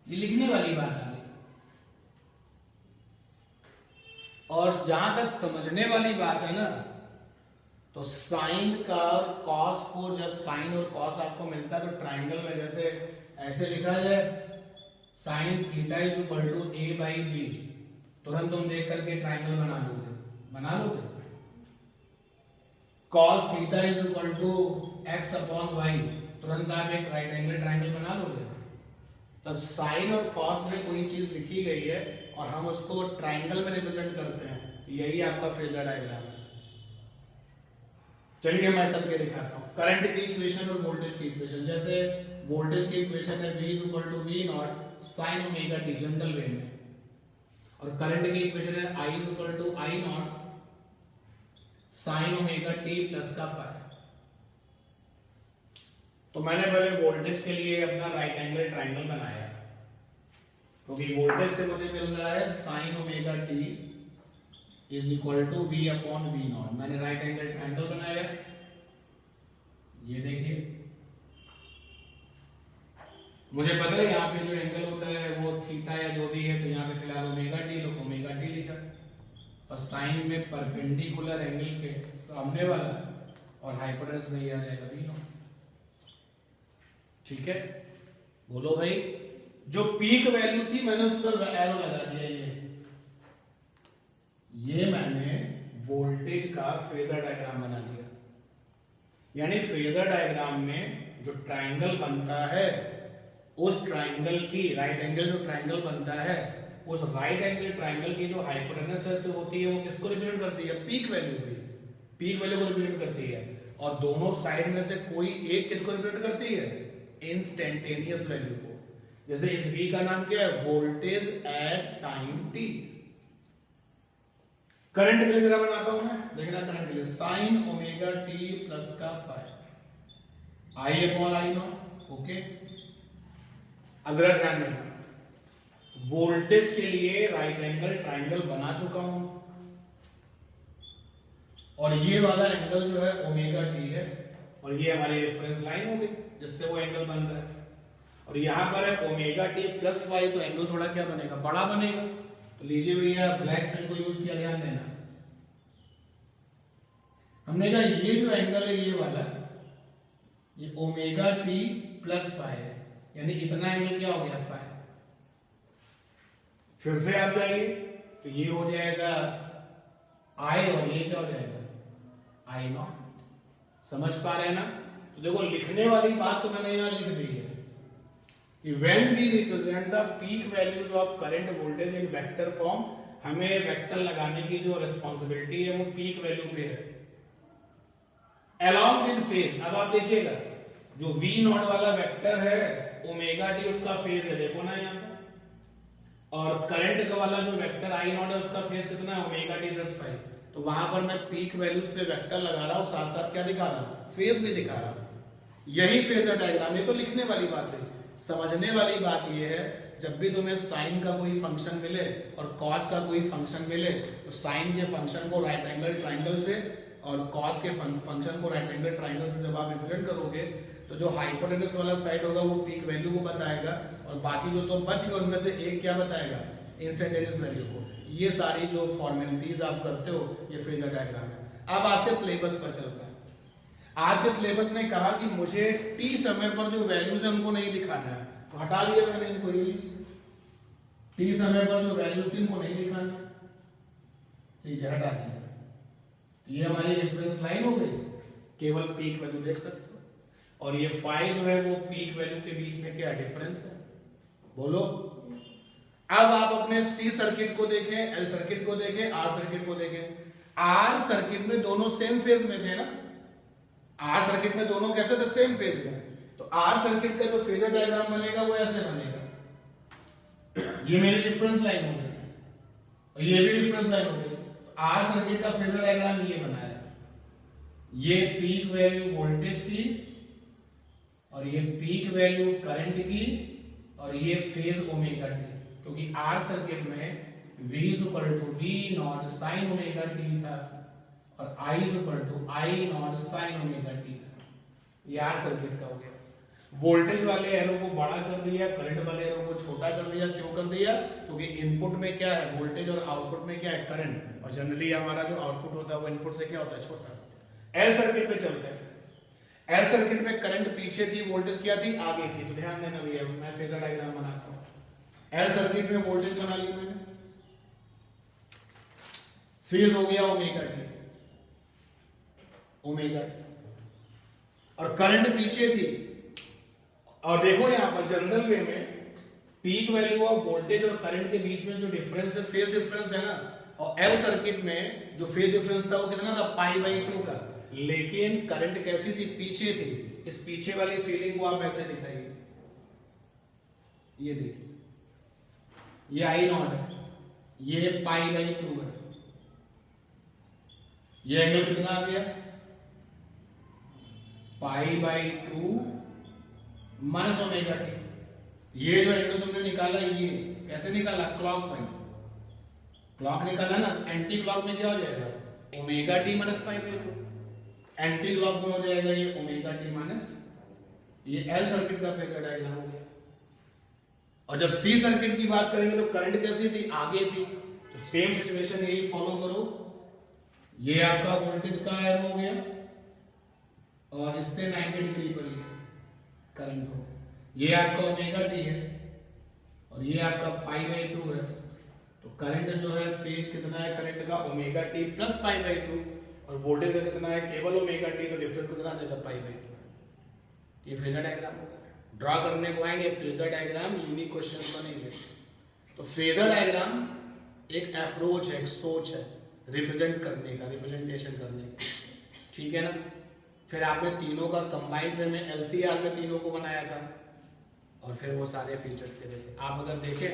ये लिखने वाली बात आ गई। और जहां तक समझने वाली बात है ना, तो साइन का कॉस को, जब साइन और कॉस आपको मिलता है तो ट्राइंगल में जैसे ऐसे लिखा जाए, sine theta is equal to A by B, तुरंत तुम देख करके ट्राइंगल बना लोगे। Cos theta is equal to X upon Y, तुरंत आप एक राइट एंगल ट्राइंगल बना लोगे। तब साइन और कॉस में कोई चीज लिखी गई है और हम उसको ट्राइंगल में रिप्रेजेंट करते हैं, यही आपका फेजर डायग्राम है। चलिए मैं करके दिखाता हूं। करंट की इक्वेशन और वोल्टेज की इक्वेशन, जैसे वोल्टेज की इक्वेशन है V is equal to V naught sine omega T general way में, और करंट की इक्वेशन है I is equal to I naught sine omega T plus का फाई। तो मैंने पहले वोल्टेज के लिए अपना राइट एंगल ट्राइंगल बनाया, क्योंकि वोल्टेज से मुझे मिल रहा है sine omega T is equal to V upon V naught. मैंने राइट एंगल ट्राइंगल बनाया, ये देखिए मुझे पता है यहाँ पे जो एंगल होता है वो थीटा या जो भी है, तो यहाँ पे फिलहाल ओमेगा टी लिखा, और साइन में परपेंडिकुलर एंगल के सामने वाला और हाइपोटेनस में आ जाएगा वी नॉट। ठीक है, बोलो भाई। जो पीक वैल्यू थी मैंने उस पर एरो लगा दिया, ये मैंने वोल्टेज का फेजर डायग्राम बना दिया। यानी फेजर डायग्राम में जो ट्राइंगल बनता है, उस ट्राइंगल की राइट एंगल जो ट्राइंगल बनता है, उस राइट एंगल ट्राइंगल की जो हाइपोटेनस होती है वो किसको रिप्रेजेंट करती है, पीक वैल्यू को रिप्रेजेंट करती है। और दोनों साइड में से कोई एक किसको रिप्रेजेंट करती है, इंस्टेंटेनियस वैल्यू को। जैसे इस V का नाम क्या है, voltage at time t। Current के लिए जरा बनाता हूं मैं, देखना करंट के लिए साइन ओमेगा टी प्लस का phi I upon I naught. Okay, अगला ध्यान देना, वोल्टेज के लिए राइट एंगल ट्राइंगल बना चुका हूं, और ये वाला एंगल जो है ओमेगा टी है, और ये हमारी रेफरेंस लाइन हो गई जिससे वो एंगल बन रहा है। और यहां पर है ओमेगा टी प्लस वाई, तो एंगल थोड़ा क्या बनेगा, बड़ा बनेगा। तो लीजिए भैया ब्लैक पेन को यूज किया, ध्यान देना। हमने कहा ये जो एंगल है ये वाला, ये ओमेगा टी प्लस फाई है, यानी इतना एंगल क्या हो गया, फाई। फिर से आप जाइए तो ये हो जाएगा आई, और ये क्या हो जाएगा, आई नॉट। समझ पा रहे हैं ना। तो देखो लिखने वाली बात तो मैंने यहां लिख दी है कि when we represent the peak values of current voltage in vector form, हमें वेक्टर लगाने की जो रिस्पांसिबिलिटी है वो पीक वैल्यू पे है, along with phase। अब आप देखिएगा जो V नॉट वाला वेक्टर है ओमेगा टी उसका फेज है, देखो ना यहाँ पे, और करंट का वाला जो वेक्टर आई नॉट है उसका फेज कितना है, ओमेगा टी प्लस फाई। तो वहां पर मैं पीक वैल्यूज पे वेक्टर लगा रहा हूं, साथ साथ क्या दिखा रहा हूं, फेज भी दिखा रहा हूं। यही फेजर डायग्राम है। तो लिखने वाली बात है, समझने वाली बात यह है, जब भी तुम्हें साइन का कोई फंक्शन मिले और कॉस का कोई फंक्शन मिले, तो साइन के फंक्शन को राइट एंगल ट्राइंगल से और कॉस के फंक्शन को राइट एंगल ट्राइंगल से जब आप रिप्रेजेंट करोगे, तो जो हाइपोटेनस वाला साइड होगा वो पीक वैल्यू को बताएगा, और बाकी जो तो बच गए उनमें से एक क्या बताएगा, इंस्टेंटेनियस वैल्यू को। ये सारी जो फॉर्मेलिटीज आप करते हो, ये फेजर डायग्राम है। अब आपके सिलेबस पर चलता है। आपके सिलेबस ने कहा कि मुझे टी समय पर जो वैल्यूज है उनको नहीं दिखाना है, तो हटा दिया मैंने इनको, ये लीजिए टी समय पर जो वैल्यूज थी उनको नहीं दिखाना, लीजिए हटा दिया। ये हमारी रेफरेंस लाइन हो गई, केवल पीक वैल्यू देख सकते हो, और ये फाई जो है वो पीक वैल्यू के बीच में क्या डिफरेंस है, बोलो। अब आप अपने सी सर्किट को देखें, एल सर्किट को देखें, आर सर्किट को देखें। आर सर्किट में दोनों सेम फेज में थे ना, आर सर्किट में दोनों कैसे थे, सेम फेज में। तो आर सर्किट का जो फेजर डायग्राम बनेगा वो ऐसे बनेगा, ये मेरी रेफरेंस लाइन हो गई और ये भी रेफरेंस लाइन हो गई। तो आर सर्किट का फेजर डायग्राम ये बनाया, ये पीक वैल्यू वोल्टेज की और ये पीक वैल्यू करंट की और ये फेज ओमेगा टी, क्योंकि आर सर्किट में V V naught sine omega T था और I I naught sine omega T था। ये आर सर्किट का हो गया। वोल्टेज वाले एरो को बड़ा कर दिया, करंट वाले एरो को छोटा कर दिया। क्यों कर दिया? क्योंकि इनपुट में क्या है वोल्टेज और आउटपुट में क्या है करंट, और जनरली हमारा जो आउटपुट होता है वो इनपुट से क्या होता है छोटा। एल सर्किट पे चलते हैं। एल सर्किट में करंट पीछे थी, वोल्टेज क्या थी आगे थी। तो ध्यान देना भैया, मैं फेजर डायग्राम बनाता हूं। एल सर्किट में वोल्टेज बना ली मैंने, फेज हो गया ओमेगा टी, ओमेगा टी, और करंट पीछे थी। और देखो यहां पर जनरल वे में पीक वैल्यू ऑफ वोल्टेज और करंट के बीच में जो डिफरेंस है फेज डिफरेंस है ना, और एल सर्किट में जो फेज डिफरेंस था वो कितना था π/2 का। लेकिन करंट कैसी थी, पीछे थी। इस पीछे वाली फीलिंग को आप ऐसे दिखाइए, ये देखिए, ये I नॉट है, ये π/2 है। ये एंगल कितना आ गया π/2 माइनस ओमेगा टी। ये जो एंगल तुमने निकाला ये कैसे निकाला, क्लॉक वाइज क्लॉक निकाला ना। एंटी क्लॉक में क्या हो जाएगा omega t minus π/2, anti clock में हो जाएगा ये ओमेगा टी माइनस। ये एल सर्किट का फेजर डायग्राम हो गया। और जब सी सर्किट की बात करेंगे तो करंट कैसी थी, आगे थी। तो सेम सिचुएशन यही फॉलो करो। ये आपका वोल्टेज का एरो हो गया और इससे 90 डिग्री पर ये करंट हो गया। ये आपका ओमेगा टी है और ये आपका π/2 है। तो करंट जो है फेज कितना है करंट का, ओमेगा टी प्लस π/2, और वोल्टेज का कितना है केवल ओमेगा टी, तो डिफरेंस कितना आ जाएगा π/2। ये फेजर डायग्राम होगा। ड्रॉ करने को आएंगे फेजर डायग्राम, यूनिक क्वेश्चन बनेंगे। तो फेजर डायग्राम एक अप्रोच है, एक सोच है रिप्रेजेंट करने का, रिप्रेजेंटेशन करने का, ठीक है ना। फिर आपने तीनों का कंबाइंड वे में LCR में तीनों को बनाया था और फिर वो सारे फीचर्स के थे। आप अगर देखें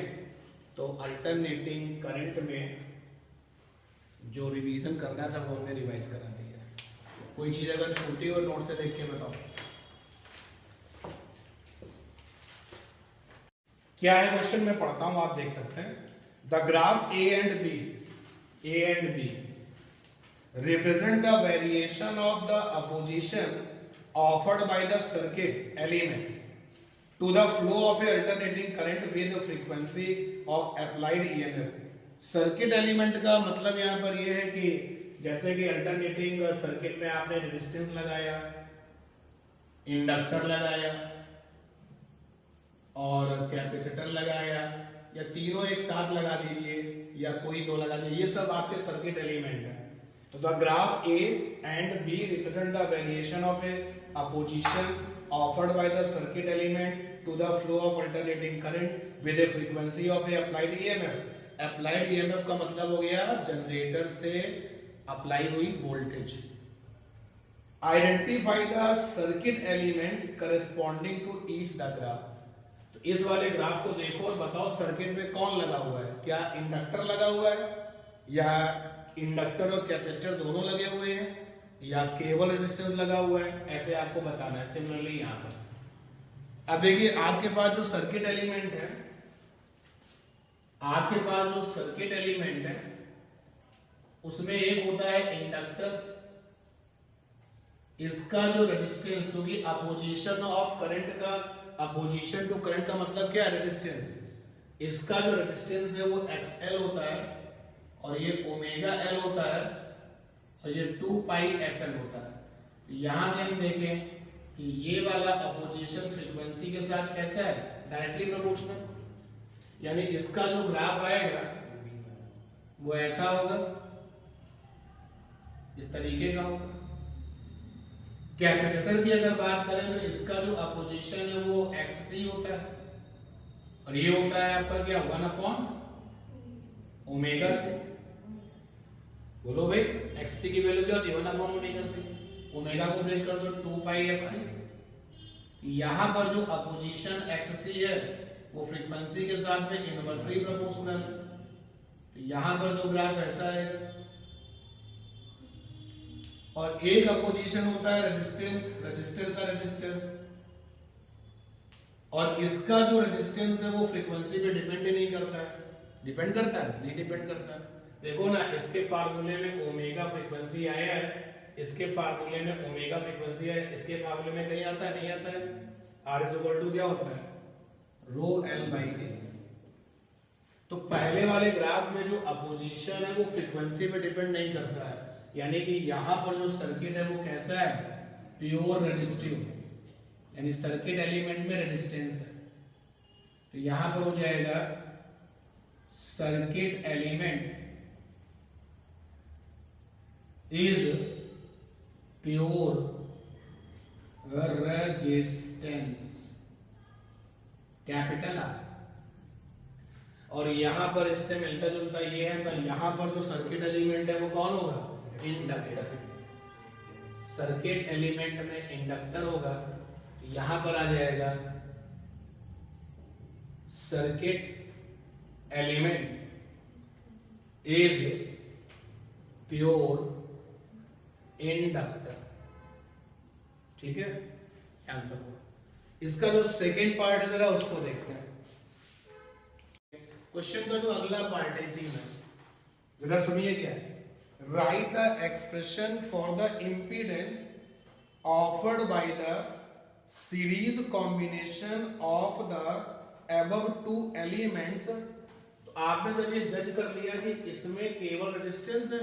तो अल्टरनेटिंग करंट में जो रिवीजन करना था वो हमने रिवाइज करा दिया। कोई चीज अगर छूटी हो नोट से देख के बताओ क्या है क्वेश्चन। मैं पढ़ता हूं, आप देख सकते हैं। The graph A and B represent the variation of the opposition offered by the circuit element to the flow of a alternating current with the frequency of applied EMF। Circuit element का मतलब यहां पर यह है कि जैसे कि alternating circuit में आपने रेजिस्टेंस लगाया, इंडक्टर लगाया और कैपेसिटर लगाया, या तीनों एक साथ लगा दीजिए या कोई दो लगा दीजिए, ये सब आपके सर्किट एलिमेंट है। तो the graph A and B represent the variation of a opposition offered by the circuit element to the flow of alternating current with a frequency of a applied EMF। Applied EMF का मतलब हो गया generator से apply हुई वोल्टेज। Identify the circuit elements corresponding to each the graph. तो इस वाले ग्राफ को देखो और बताओ सर्किट में कौन लगा हुआ है। क्या इंडक्टर लगा हुआ है, या इंडक्टर और कैपेसिटर दोनों लगे हुए हैं, या केवल रेजिस्टेंस लगा हुआ है, ऐसे आपको बताना है। सिमिलरली यहां पर अब देखिए आपके पास जो सर्किट एलिमेंट है, आपके पास जो सर्किट एलिमेंट है उसमें एक होता है इंडक्टर, इसका जो रेजिस्टेंस, क्योंकि अपोजिशन ऑफ करंट का, अपोजिशन टू करंट का मतलब क्या है रेजिस्टेंस, इसका जो रेजिस्टेंस है वो XL होता है और ये ओमेगा L होता है और ये 2πFL होता है। तो यहां से हम देखें कि ये वाला अपोजिशन फ्रीक्वेंसी के साथ कैसा है, डायरेक्टली प्रोपोर्शनल, यानी इसका जो ग्राफ आएगा वो ऐसा होगा, इस तरीके का होगा। कैपेसिटर की अगर बात करें तो इसका जो अपोजिशन है वो XC होता है, और ये होता है आपका क्या, 1/ओमेगा से। बोलो भाई, XC की वैल्यू क्या होती है, 1/ओमेगा से। ओमेगा को ब्रेक कर दो, 2πXC। यहां पर जो अपोजिशन XC है वो फ्रीक्वेंसी के साथ में इनवर्सली प्रोपोर्शनल। तो यहां पर तो ग्राफ ऐसा आएगा, और एक अपोजिशन होता है रेजिस्टेंस, रजिस्टर का रजिस्टर, और इसका जो रेजिस्टेंस है वो फ्रीक्वेंसी पे डिपेंड नहीं करता है। डिपेंड करता है? नहीं डिपेंड करता। देखो ना, इसके फार्मूले में ओमेगा फ्रीक्वेंसी आया है, इसके फार्मूले में ओमेगा फ्रीक्वेंसी है, इसके फार्मूले में कहीं आता है, नहीं आता है। R इज इक्वल टू क्या होता है, रो L बाई A। तो पहले वाले ग्राफ में जो अपोजिशन है वो फ्रीक्वेंसी पे डिपेंड नहीं करता है, यानी कि यहां पर जो सर्किट है वो कैसा है, प्योर रेजिस्टिव, यानी सर्किट एलिमेंट में रेजिस्टेंस है। तो यहां पर हो जाएगा circuit element is pure resistance, capital R। और यहां पर इससे मिलता जुलता ये है, तो यहां पर जो सर्किट एलिमेंट है वो कौन होगा, इंडक्टर। सर्किट एलिमेंट में इंडक्टर होगा, यहां पर आ जाएगा circuit element is pure inductor. ठीक है, आंसर होगा। इसका जो सेकेंड पार्ट है जरा उसको देखते हैं। क्वेश्चन का जो अगला पार्ट है इसी में, जरा सुनिए क्या है। Write the expression for the impedance offered by the series combination of the above two elements। तो आपने जब ये जज कर लिया कि इसमें केवल रेजिस्टेंस है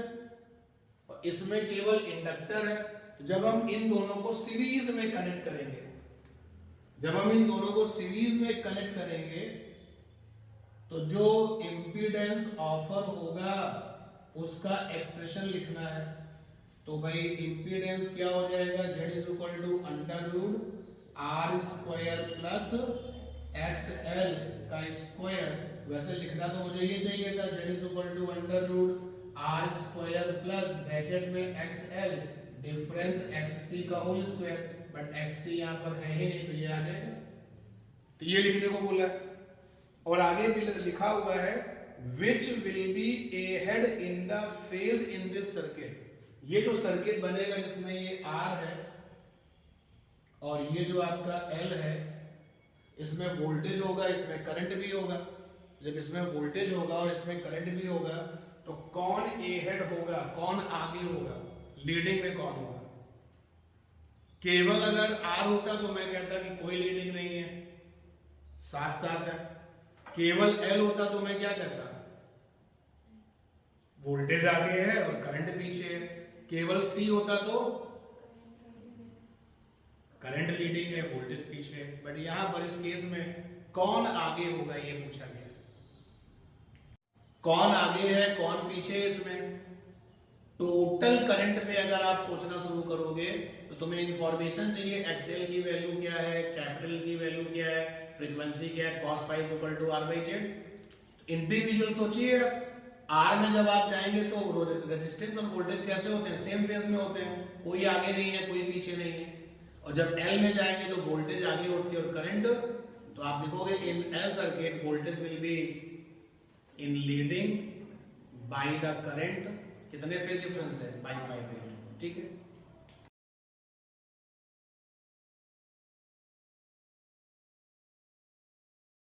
और इसमें केवल इंडक्टर है, तो जब हम इन दोनों को सीरीज में कनेक्ट करेंगे, जब हम इन दोनों को सीरीज में कनेक्ट करेंगे तो जो इंपीडेंस ऑफर होगा उसका एक्सप्रेशन लिखना है। तो भाई इंपीडेंस क्या हो जाएगा, Z is equal to under root R square plus XL का स्क्वायर। वैसे लिखना तो मुझे ये चाहिए था, Z is equal to under root R square plus bracket में XL डिफरेंस XC का होल स्क्वायर, बट XC यहाँ पर है ही नहीं तो ये आ जाएगा। तो ये लिखने को बोला, और आगे भी लिखा हुआ है which will be ahead in the phase in this circuit। ये जो सर्किट बनेगा जिसमें ये R है और ये जो आपका L है, इसमें वोल्टेज होगा, इसमें करंट भी होगा। जब इसमें वोल्टेज होगा और इसमें करंट भी होगा तो कौन ahead होगा, कौन आगे होगा, लीडिंग में कौन होगा। केवल अगर R होता तो मैं कहता कि कोई लीडिंग नहीं है, साथ साथ है। केवल L होता तो मैं क्या कहता, वोल्टेज आगे है और करंट पीछे है। केवल C होता तो करंट लीडिंग है, वोल्टेज पीछे है। बट यहां पर इस केस में कौन आगे होगा ये पूछा गया। कौन आगे है कौन पीछे है, इसमें टोटल करंट में अगर आप सोचना शुरू करोगे तो तुम्हें इंफॉर्मेशन चाहिए, एक्सएल की वैल्यू क्या है, कैपिटल की वैल्यू क्या है, फ्रीक्वेंसी क्या है, cos phi equal to R by Z। Individual सोचिए, R में जब आप जाएंगे तो रेजिस्टेंस और वोल्टेज कैसे होते हैं, सेम फेज में होते हैं, कोई आगे नहीं है कोई पीछे नहीं है। और जब L में जाएंगे तो वोल्टेज आगे होती है और करंट, तो आप लिखोगे इन L circuit voltage will be in leading by the current. कितने फेज डिफरेंस है, बाय 5। ठीक है।